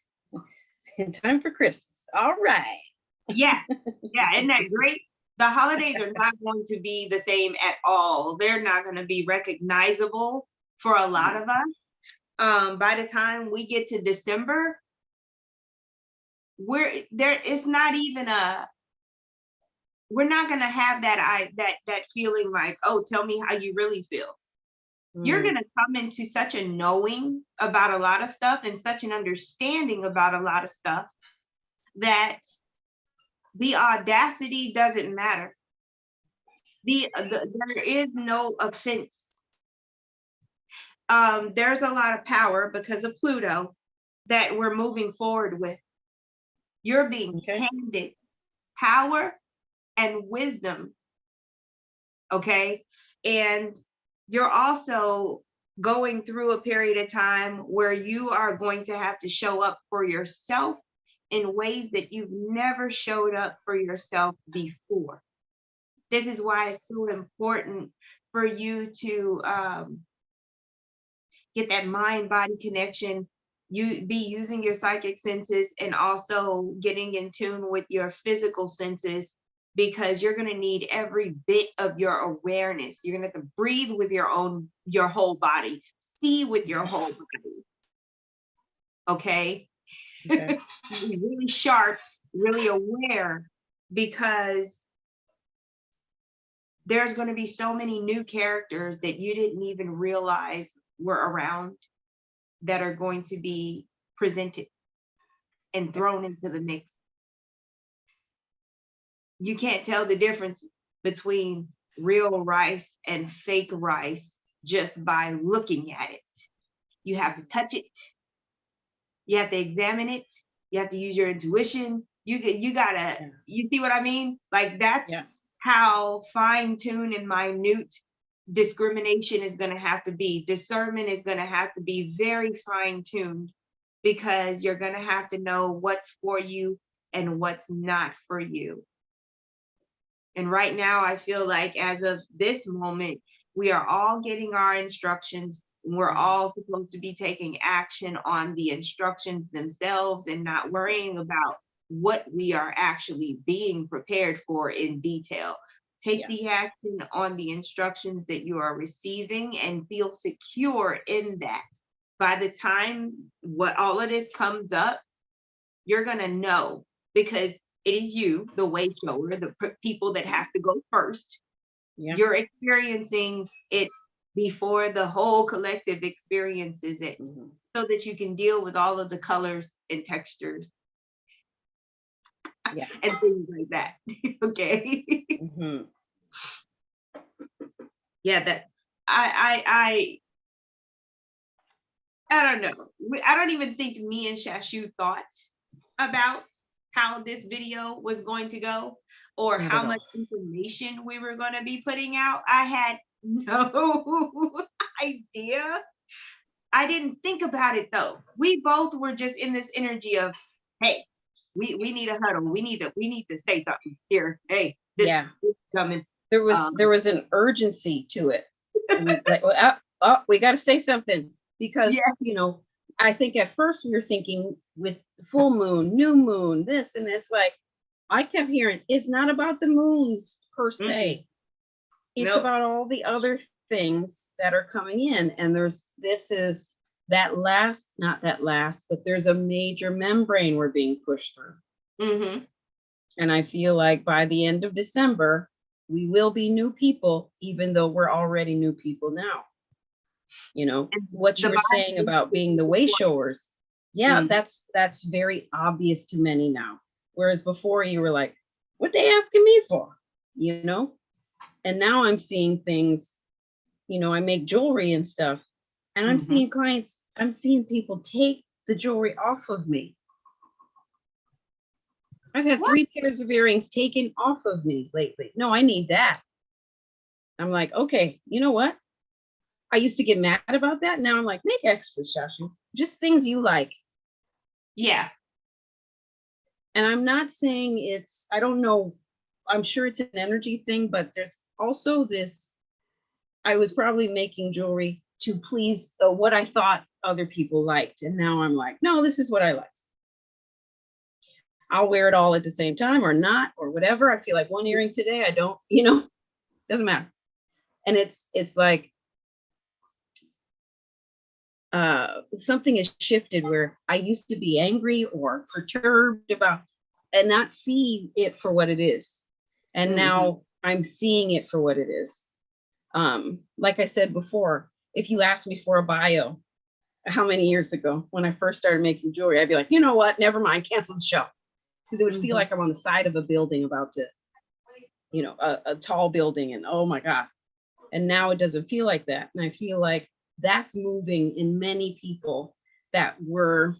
Speaker 2: In time for Christmas. All right.
Speaker 1: Yeah. Yeah. Isn't that great? The holidays are not going to be the same at all. They're not going to be recognizable for a lot of us. By the time we get to December, we're not going to have that feeling like, oh, tell me how you really feel. You're going to come into such a knowing about a lot of stuff and such an understanding about a lot of stuff that the audacity doesn't matter. There is no offense. There's a lot of power because of Pluto that we're moving forward with. You're being handed power and wisdom. Okay. And you're also going through a period of time where you are going to have to show up for yourself in ways that you've never showed up for yourself before. This is why it's so important for you to get that mind-body connection. You be using your psychic senses and also getting in tune with your physical senses, because you're going to need every bit of your awareness. You're going to have to breathe with your whole body, see with your whole body. Okay. Be really sharp, really aware, because there's going to be so many new characters that you didn't even realize were around that are going to be presented and thrown into the mix. You can't tell the difference between real rice and fake rice just by looking at it. You have to touch it. You have to examine it. You have to use your intuition. You gotta, you see what I mean? Like that's how fine-tuned and minute discrimination is going to have to be. Discernment is going to have to be very fine-tuned, because you're going to have to know what's for you and what's not for you. And right now, I feel like as of this moment, we are all getting our instructions. We're all supposed to be taking action on the instructions themselves and not worrying about what we are actually being prepared for in detail. Take the action on the instructions that you are receiving and feel secure in that. By the time all of this comes up, you're going to know, because it is you, the way shower, the people that have to go first. You're experiencing it before the whole collective experiences it, so that you can deal with all of the colors and textures and things like that. Okay. Yeah, that I don't know. I don't even think me and Shashu thought about how this video was going to go, or how much information we were going to be putting out. I had no idea. I didn't think about it though. We both were just in this energy of, hey, we need a huddle. We need to say something here. Hey,
Speaker 2: Yeah.
Speaker 1: This coming.
Speaker 2: There was an urgency to it. Like, we got to say something because,
Speaker 1: Yeah.
Speaker 2: you know, I think at first we were thinking with full moon, new moon, this, and it's like, I kept hearing, it's not about the moons per se. It's
Speaker 1: Nope.
Speaker 2: about all the other things that are coming in. And this is that last, not that last, but there's a major membrane we're being pushed through.
Speaker 1: Mm-hmm.
Speaker 2: And I feel like by the end of December, we will be new people, even though we're already new people now. You know, what you were saying about being the way showers. Yeah, that's very obvious to many now. Whereas before you were like, what they asking me for? You know? And now I'm seeing things, you know, I make jewelry and stuff. And I'm seeing clients, I'm seeing people take the jewelry off of me. I've had 3 pairs of earrings taken off of me lately. No, I need that. I'm like, okay, you know what? I used to get mad about that. Now I'm like, make extras, Shashu. Just things you like.
Speaker 1: Yeah.
Speaker 2: And I'm not saying it's, I don't know, I'm sure it's an energy thing, but there's also this, I was probably making jewelry to please what I thought other people liked. And now I'm like, no, this is what I like. I'll wear it all at the same time or not, or whatever. I feel like one earring today, I don't, you know, doesn't matter. And it's like, something has shifted where I used to be angry or perturbed about and not see it for what it is. And now I'm seeing it for what it is. Like I said before, if you asked me for a bio, how many years ago when I first started making jewelry, I'd be like, you know what, never mind, cancel the show. Because it would feel like I'm on the side of a building about to, you know, a tall building and oh my God. And now it doesn't feel like that. And I feel like that's moving in many people that were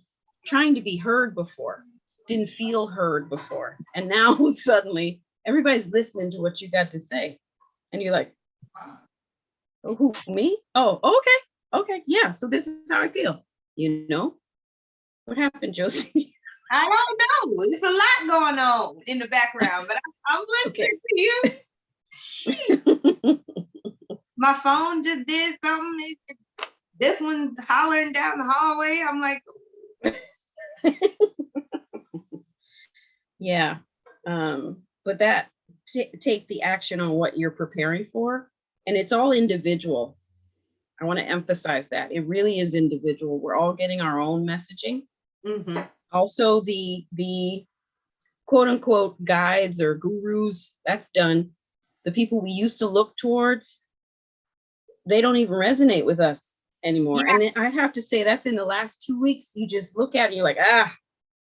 Speaker 2: trying to be heard before, didn't feel heard before. And now suddenly everybody's listening to what you got to say. And you're like, oh, who, me? Oh, okay, yeah. So this is how I feel, you know? What happened, Josie?
Speaker 1: I don't know. There's a lot going on in the background, but I'm listening to you. My phone just did something. This one's hollering down the hallway. I'm like,
Speaker 2: yeah. But that take the action on what you're preparing for, and it's all individual. I want to emphasize that it really is individual. We're all getting our own messaging. Also, the quote unquote guides or gurus, that's done. The people we used to look towards, they don't even resonate with us anymore. Yeah. And I have to say that's in the last 2 weeks. You just look at it, you're like,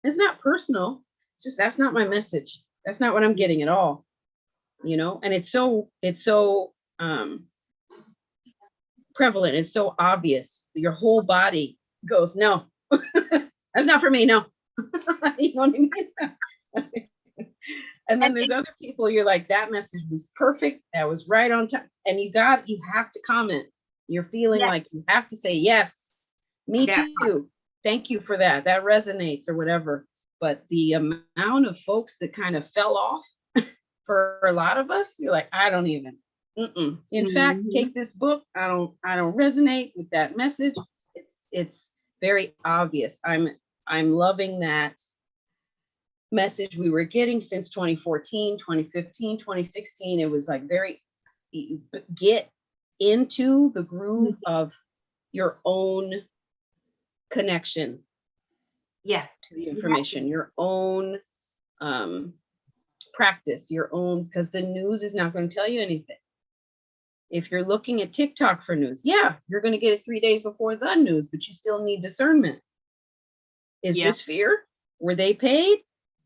Speaker 2: it's not personal. It's just, that's not my message. That's not what I'm getting at all. You know, and it's so prevalent. It's so obvious. Your whole body goes, no, that's not for me. No. You know what I mean? And then there's other people, you're like, that message was perfect. That was right on time. And you have to comment. You're feeling like you have to say, yes, me too. Thank you for that. That resonates or whatever. But the amount of folks that kind of fell off for a lot of us, you're like, I don't even. In fact, take this book. I don't resonate with that message. It's very obvious. I'm loving that message we were getting since 2014, 2015, 2016. It was like very, get into the groove of your own connection to the information, your own practice, your own, because the news is not going to tell you anything. If you're looking at TikTok for news, you're going to get it 3 days before the news, but you still need discernment. Is this fear? Were they paid?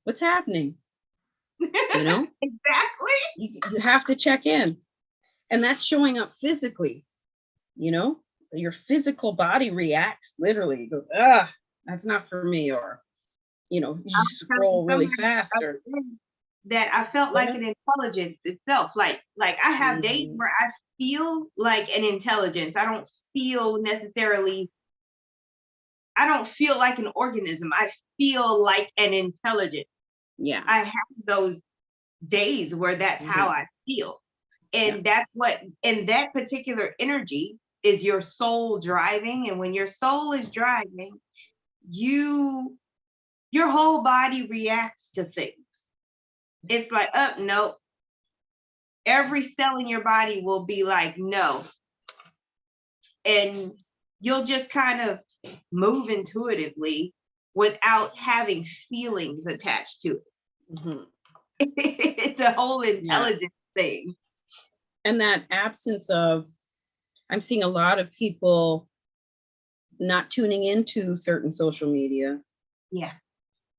Speaker 2: What's happening? You know?
Speaker 1: Exactly.
Speaker 2: You have to check in. And that's showing up physically. You know? Your physical body reacts literally. It goes, that's not for me. Or, you know, you scroll really fast. Or
Speaker 1: that I felt like an intelligence itself. Like I have days where I feel like an intelligence. I don't feel like an organism. I feel like an intelligence. Yeah. I have days where that's how I feel. And that's what, and that particular energy is your soul driving. And when your soul is driving, your whole body reacts to things. It's like, oh, no. Every cell in your body will be like, no. And you'll just kind of move intuitively without having feelings attached to it. It's a whole intelligence thing.
Speaker 2: And that absence of, I'm seeing a lot of people not tuning into certain social media.
Speaker 1: Yeah.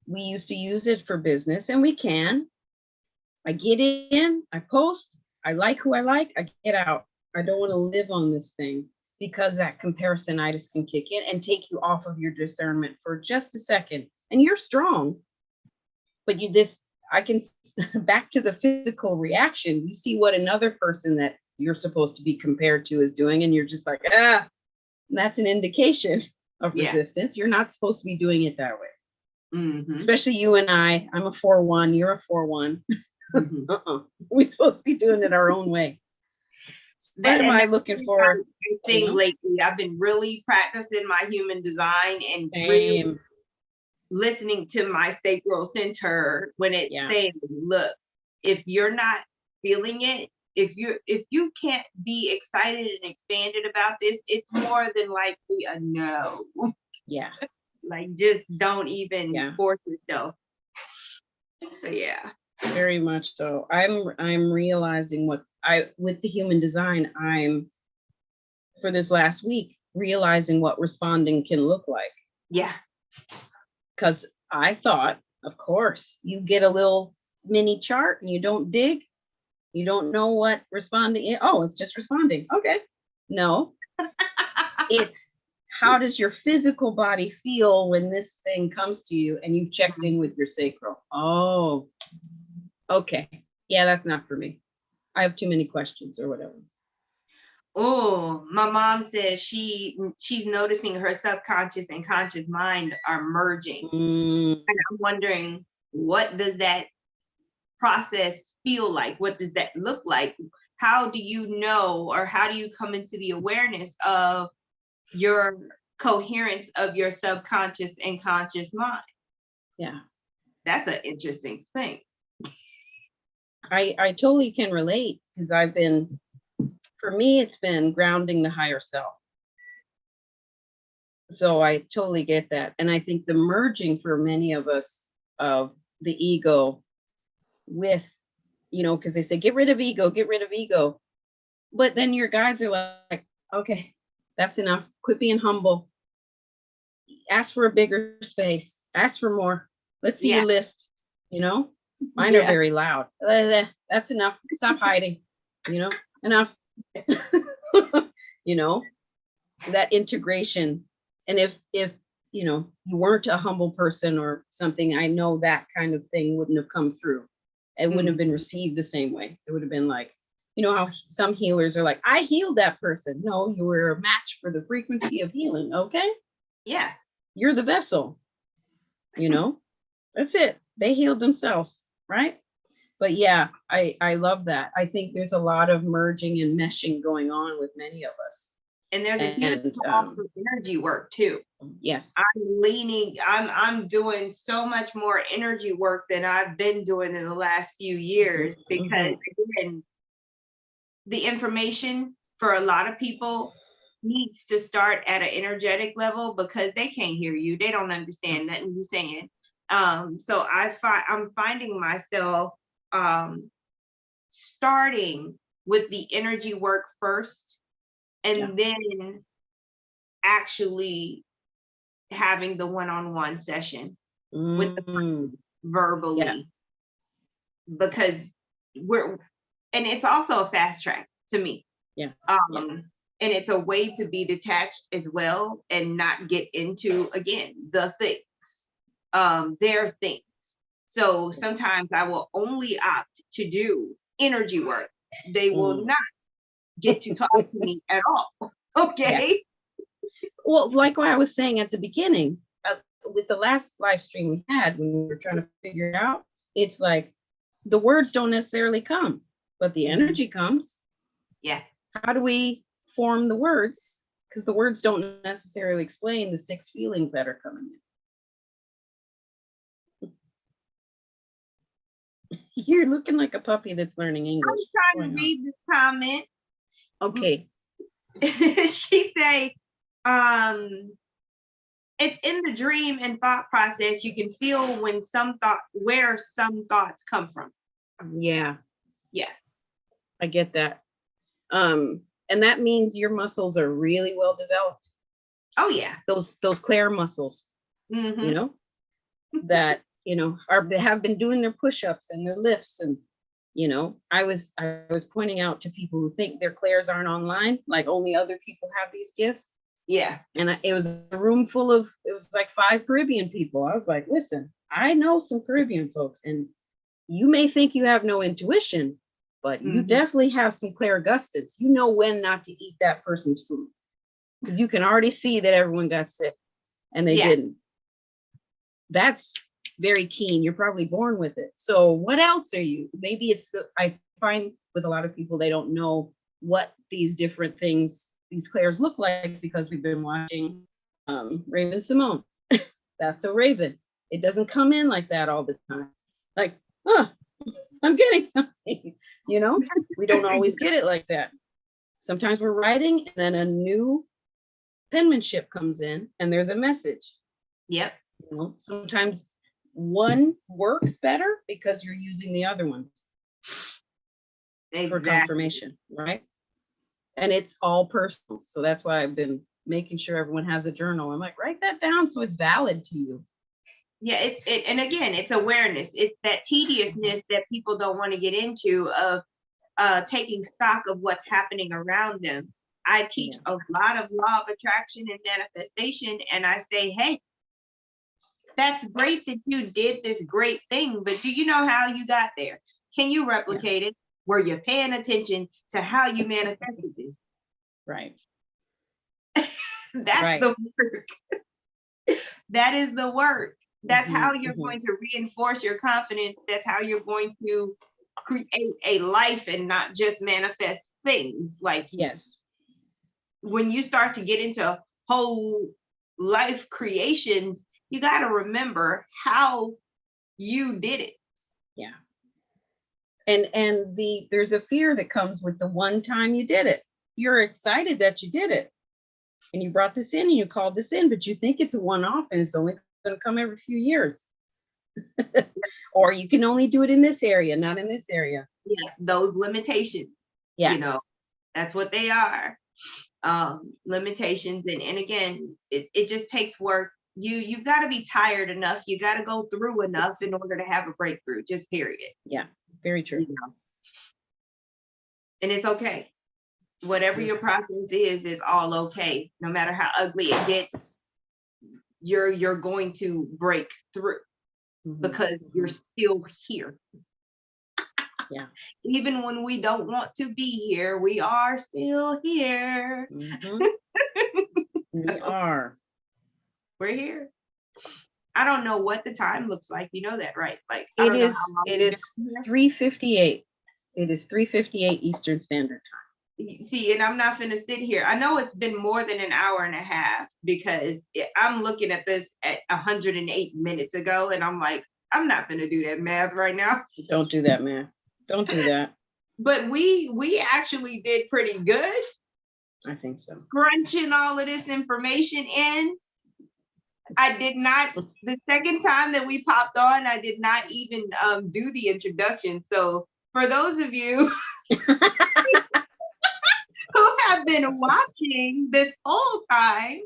Speaker 2: We used to use it for business, and we can. I get in, I post, I like who I like, I get out. I don't want to live on this thing, because that comparisonitis can kick in and take you off of your discernment for just a second. And you're strong, but I can, back to the physical reactions. You see what another person that you're supposed to be compared to is doing, and you're just like, that's an indication of resistance. You're not supposed to be doing it that way. Especially you and I'm a 4-1, you're a 4-1. We're supposed to be doing it our own way. What am I looking for?
Speaker 1: Lately, I've been really practicing my human design and really listening to my sacral center when it's saying, look, if you're not feeling it, if you can't be excited and expanded about this, it's more than likely a no.
Speaker 2: Yeah.
Speaker 1: Like, just don't even force yourself. So
Speaker 2: very much so. I'm realizing with the human design, I'm, for this last week, realizing what responding can look like.
Speaker 1: Yeah.
Speaker 2: Because I thought, of course, you get a little mini chart and you don't dig, you don't know what responding is. Oh, it's just responding. Okay. No. It's, how does your physical body feel when this thing comes to you and you've checked in with your sacral? Oh, okay. Yeah, that's not for me. I have too many questions or whatever.
Speaker 1: Oh, my mom says she's noticing her subconscious and conscious mind are merging. And I'm wondering, what does that process feel like? What does that look like? How do you know, or how do you come into the awareness of your coherence of your subconscious and conscious mind?
Speaker 2: Yeah.
Speaker 1: That's an interesting thing.
Speaker 2: I totally can relate, because for me, it's been grounding the higher self. So I totally get that. And I think the merging for many of us of the ego with, because they say, get rid of ego, get rid of ego. But then your guides are like, okay, that's enough. Quit being humble. Ask for a bigger space. Ask for more. Let's see your list. Mine are very loud. That's enough. Stop hiding. Enough. That integration. And if you weren't a humble person or something, I know that kind of thing wouldn't have come through. It wouldn't have been received the same way. It would have been like, how some healers are like, I healed that person. No, you were a match for the frequency of healing. Okay.
Speaker 1: Yeah.
Speaker 2: You're the vessel. That's it. They healed themselves. Right. But yeah, I love that. I think there's a lot of merging and meshing going on with many of us.
Speaker 1: And there's a huge energy work too.
Speaker 2: Yes.
Speaker 1: I'm doing so much more energy work than I've been doing in the last few years, because again, the information for a lot of people needs to start at an energetic level, because they can't hear you. They don't understand nothing you're saying. So I'm finding myself starting with the energy work first, and then actually having the one-on-one session with the person verbally, because and it's also a fast track to me. And it's a way to be detached as well, and not get into, again, the things, their things. So sometimes I will only opt to do energy work. They will not get to talk to me at all. Okay.
Speaker 2: Well, like what I was saying at the beginning, with the last live stream we had, when we were trying to figure it out, it's like, the words don't necessarily come, but the energy comes.
Speaker 1: Yeah.
Speaker 2: How do we form the words? Because the words don't necessarily explain the 6 feelings that are coming in. You're looking like a puppy that's learning English.
Speaker 1: I'm trying to read this comment.
Speaker 2: Okay.
Speaker 1: She say, it's in the dream and thought process. You can feel when where some thoughts come from.
Speaker 2: Yeah.
Speaker 1: Yeah.
Speaker 2: I get that. And that means your muscles are really well developed.
Speaker 1: Oh yeah.
Speaker 2: Those clair muscles,
Speaker 1: Mm-hmm.
Speaker 2: you know, that, you know, have been doing their push-ups and their lifts. And, you know, I was pointing out to people who think their clairs aren't online, like only other people have these gifts.
Speaker 1: Yeah.
Speaker 2: And it was a room full of, it was like 5 Caribbean people. I was like, listen, I know some Caribbean folks, and you may think you have no intuition, but you definitely have some clairgustance. You know when not to eat that person's food, because you can already see that everyone got sick and they didn't. That's very keen. You're probably born with it. So what else are you? Maybe it's I find with a lot of people, they don't know what these different things, these clairs look like, because we've been watching Raven Simone. That's a raven. It doesn't come in like that all the time. Like, I'm getting something, you know, we don't always get it like that. Sometimes we're writing and then a new penmanship comes in and there's a message.
Speaker 1: Yep.
Speaker 2: You know, sometimes one works better because you're using the other ones for confirmation, right? And it's all personal. So that's why I've been making sure everyone has a journal. I'm like, write that down so it's valid to you.
Speaker 1: Yeah, and again, it's awareness. It's that tediousness that people don't want to get into of taking stock of what's happening around them. I teach a lot of law of attraction and manifestation, and I say, hey, that's great that you did this great thing, but do you know how you got there? Can you replicate it? Were you paying attention to how you manifested this?
Speaker 2: Right.
Speaker 1: That's the work. That is the work. That's how you're going to reinforce your confidence. That's how you're going to create a life and not just manifest things. Like,
Speaker 2: yes,
Speaker 1: when you start to get into whole life creations, you got to remember how you did it.
Speaker 2: Yeah. And there's a fear that comes with the one time you did it. You're excited that you did it. And you brought this in and you called this in, but you think it's a one-off and it's only going to come every few years. Or you can only do it in this area, not in this area.
Speaker 1: Yeah, those limitations. Yeah. You know, that's what they are. Limitations. And again, it just takes work. You've got to be tired enough. You got to go through enough in order to have a breakthrough, just period.
Speaker 2: Yeah, very true.
Speaker 1: You know? And it's okay. Whatever your process is, it's all okay. No matter how ugly it gets, you're going to break through because you're still here.
Speaker 2: Yeah.
Speaker 1: Even when we don't want to be here, we are still here.
Speaker 2: We are.
Speaker 1: We're here. I don't know what the time looks like. You know that, right? Like
Speaker 2: it is 3:58. It is 3:58 Eastern Standard Time.
Speaker 1: See, and I'm not gonna sit here. I know it's been more than an hour and a half because I'm looking at this at 108 minutes ago, and I'm like, I'm not gonna do that math right now.
Speaker 2: Don't do that, man. Don't do that.
Speaker 1: But we actually did pretty good.
Speaker 2: I think so.
Speaker 1: Crunching all of this information in. I did not, the second time that we popped on, I did not even do the introduction. So for those of you who have been watching this whole time,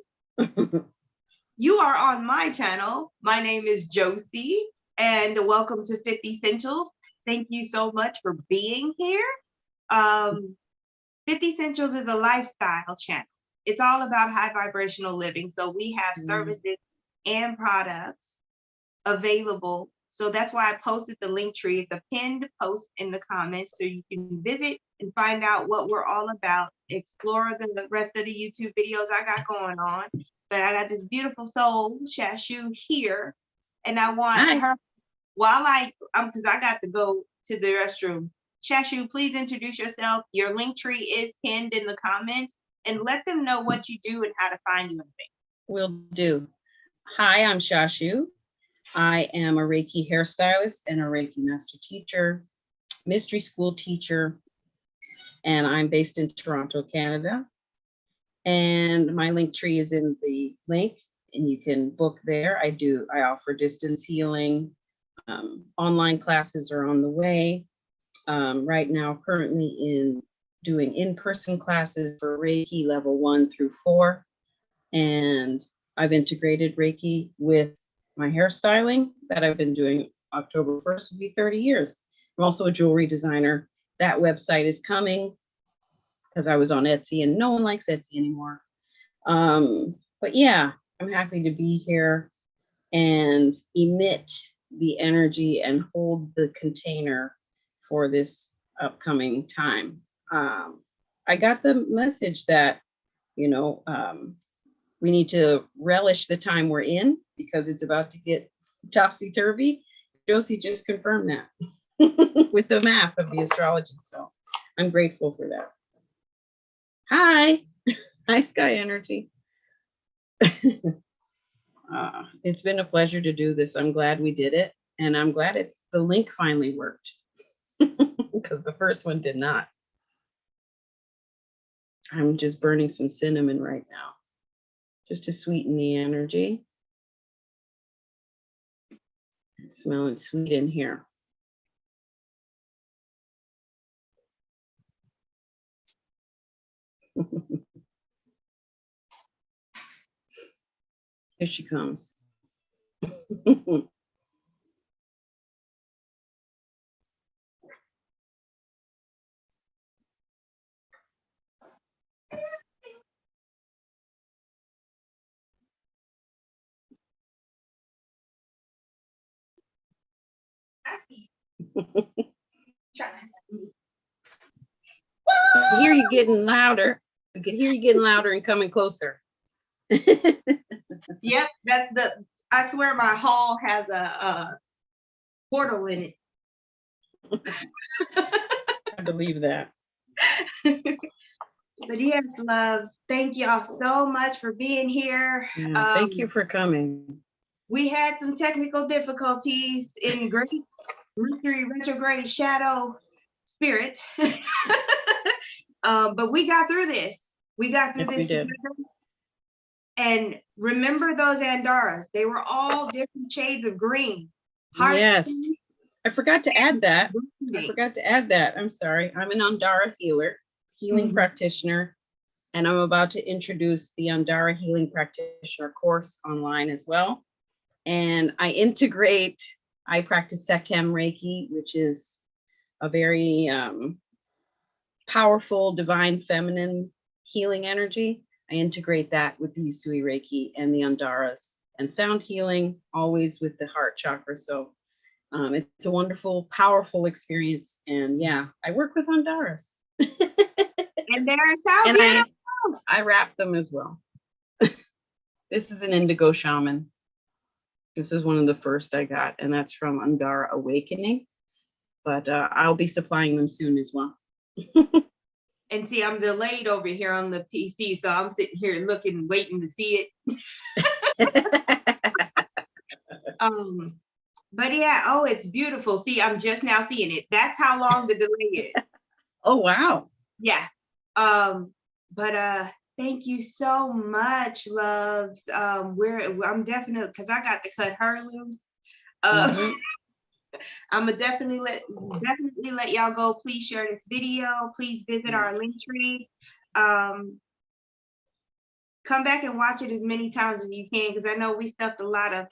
Speaker 1: you are on my channel. My name is Josie, and welcome to 50 Essentials. Thank you so much for being here. 50 Essentials is a lifestyle channel. It's all about high vibrational living. So we have services and products available. So that's why I posted the linktree. It's a pinned post in the comments, so you can visit and find out what we're all about. Explore the rest of the YouTube videos I got going on. But I got this beautiful soul, Shashu, here, and I want her. While because I got to go to the restroom. Shashu, please introduce yourself. Your link tree is pinned in the comments, and let them know what you do and how to find you.
Speaker 2: Will do. Hi, I'm Shashu. I am a Reiki hairstylist and a Reiki Master Teacher, mystery school teacher, and I'm based in Toronto, Canada. And my link tree is in the link, and you can book there. I offer distance healing. Online classes are on the way. Right now, currently doing in-person classes for Reiki level 1 through 4. And I've integrated Reiki with my hairstyling that I've been doing. October 1st will be 30 years. I'm also a jewelry designer. That website is coming because I was on Etsy and no one likes Etsy anymore. But yeah, I'm happy to be here and emit the energy and hold the container for this upcoming time. I got the message that, we need to relish the time we're in because it's about to get topsy-turvy. Josie just confirmed that with the math of the astrology. So I'm grateful for that. Hi, hi Sky Energy. It's been a pleasure to do this. I'm glad we did it. And I'm glad the link finally worked because the first one did not. I'm just burning some cinnamon right now, just to sweeten the energy. It's smelling sweet in here. Here she comes. I hear you getting louder. I can hear you getting louder and coming closer.
Speaker 1: Yep, I swear my hall has a portal in it.
Speaker 2: I believe that.
Speaker 1: But yes, loves, thank y'all so much for being here.
Speaker 2: Yeah, thank you for coming.
Speaker 1: We had some technical difficulties in Great Mercury retrograde shadow spirit. But we got through this. We got through this together. And remember those Andaras. They were all different shades of green.
Speaker 2: Yes. I forgot to add that. I'm sorry. I'm an Andara Healer, healing practitioner, and I'm about to introduce the Andara Healing Practitioner course online as well. And I practice Sekhem Reiki, which is a very powerful, divine, feminine healing energy. I integrate that with the Usui Reiki and the Andaras, and sound healing, always with the heart chakra. So it's a wonderful, powerful experience. And yeah, I work with Andaras.
Speaker 1: And they're so beautiful.
Speaker 2: I wrap them as well. This is an indigo shaman. This is one of the first I got, and that's from Andara Awakening. But I'll be supplying them soon as well.
Speaker 1: And see, I'm delayed over here on the PC, so I'm sitting here looking, waiting to see it. But yeah, it's beautiful. See, I'm just now seeing it. That's how long the delay is.
Speaker 2: Oh, wow.
Speaker 1: Yeah. But thank you so much, loves. I'm definitely, because I got to cut her loose. I'm gonna definitely let y'all go. Please share this video. Please visit our link trees. Come back and watch it as many times as you can, because I know we stuffed a lot of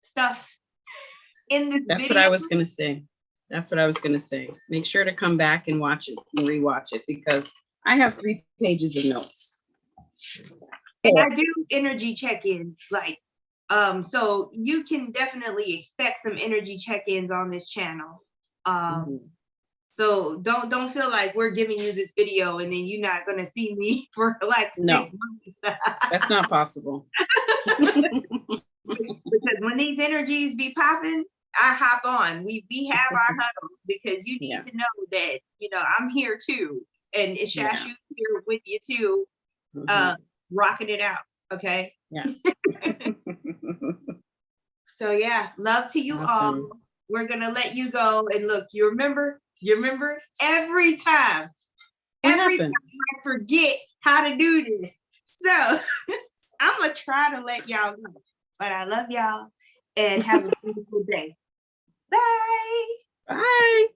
Speaker 1: stuff in this video.
Speaker 2: That's what I was gonna say. Make sure to come back and watch it and rewatch it, because I have 3 pages of notes.
Speaker 1: And I do energy check-ins, so you can definitely expect some energy check-ins on this channel. So don't feel like we're giving you this video and then you're not gonna see me for like 6 months.
Speaker 2: That's not possible.
Speaker 1: Because when these energies be popping, I hop on. We have our huddle because you need to know that, you know, I'm here too. And Shashu's here with you too, rocking it out. Okay.
Speaker 2: Yeah.
Speaker 1: So yeah, love to you all. We're gonna let you go. And look, you remember every time I forget how to do this. So I'm gonna try to let y'all go. But I love y'all and have a beautiful day. Bye.
Speaker 2: Bye.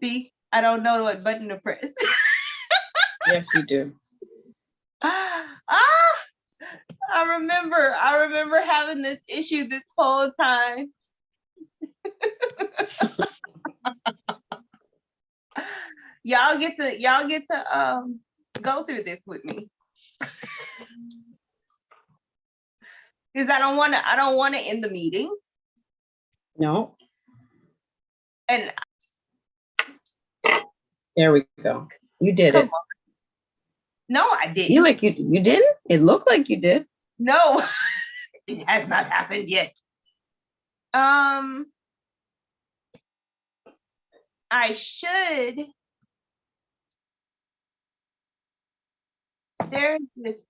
Speaker 1: See, I don't know what button to press.
Speaker 2: Yes, you do.
Speaker 1: I remember having this issue this whole time. Y'all get to go through this with me. Because I don't want to end the meeting.
Speaker 2: No.
Speaker 1: And
Speaker 2: there we go. You did it.
Speaker 1: On. No, I didn't.
Speaker 2: You didn't? It looked like you did.
Speaker 1: No, it has not happened yet. I should. There's this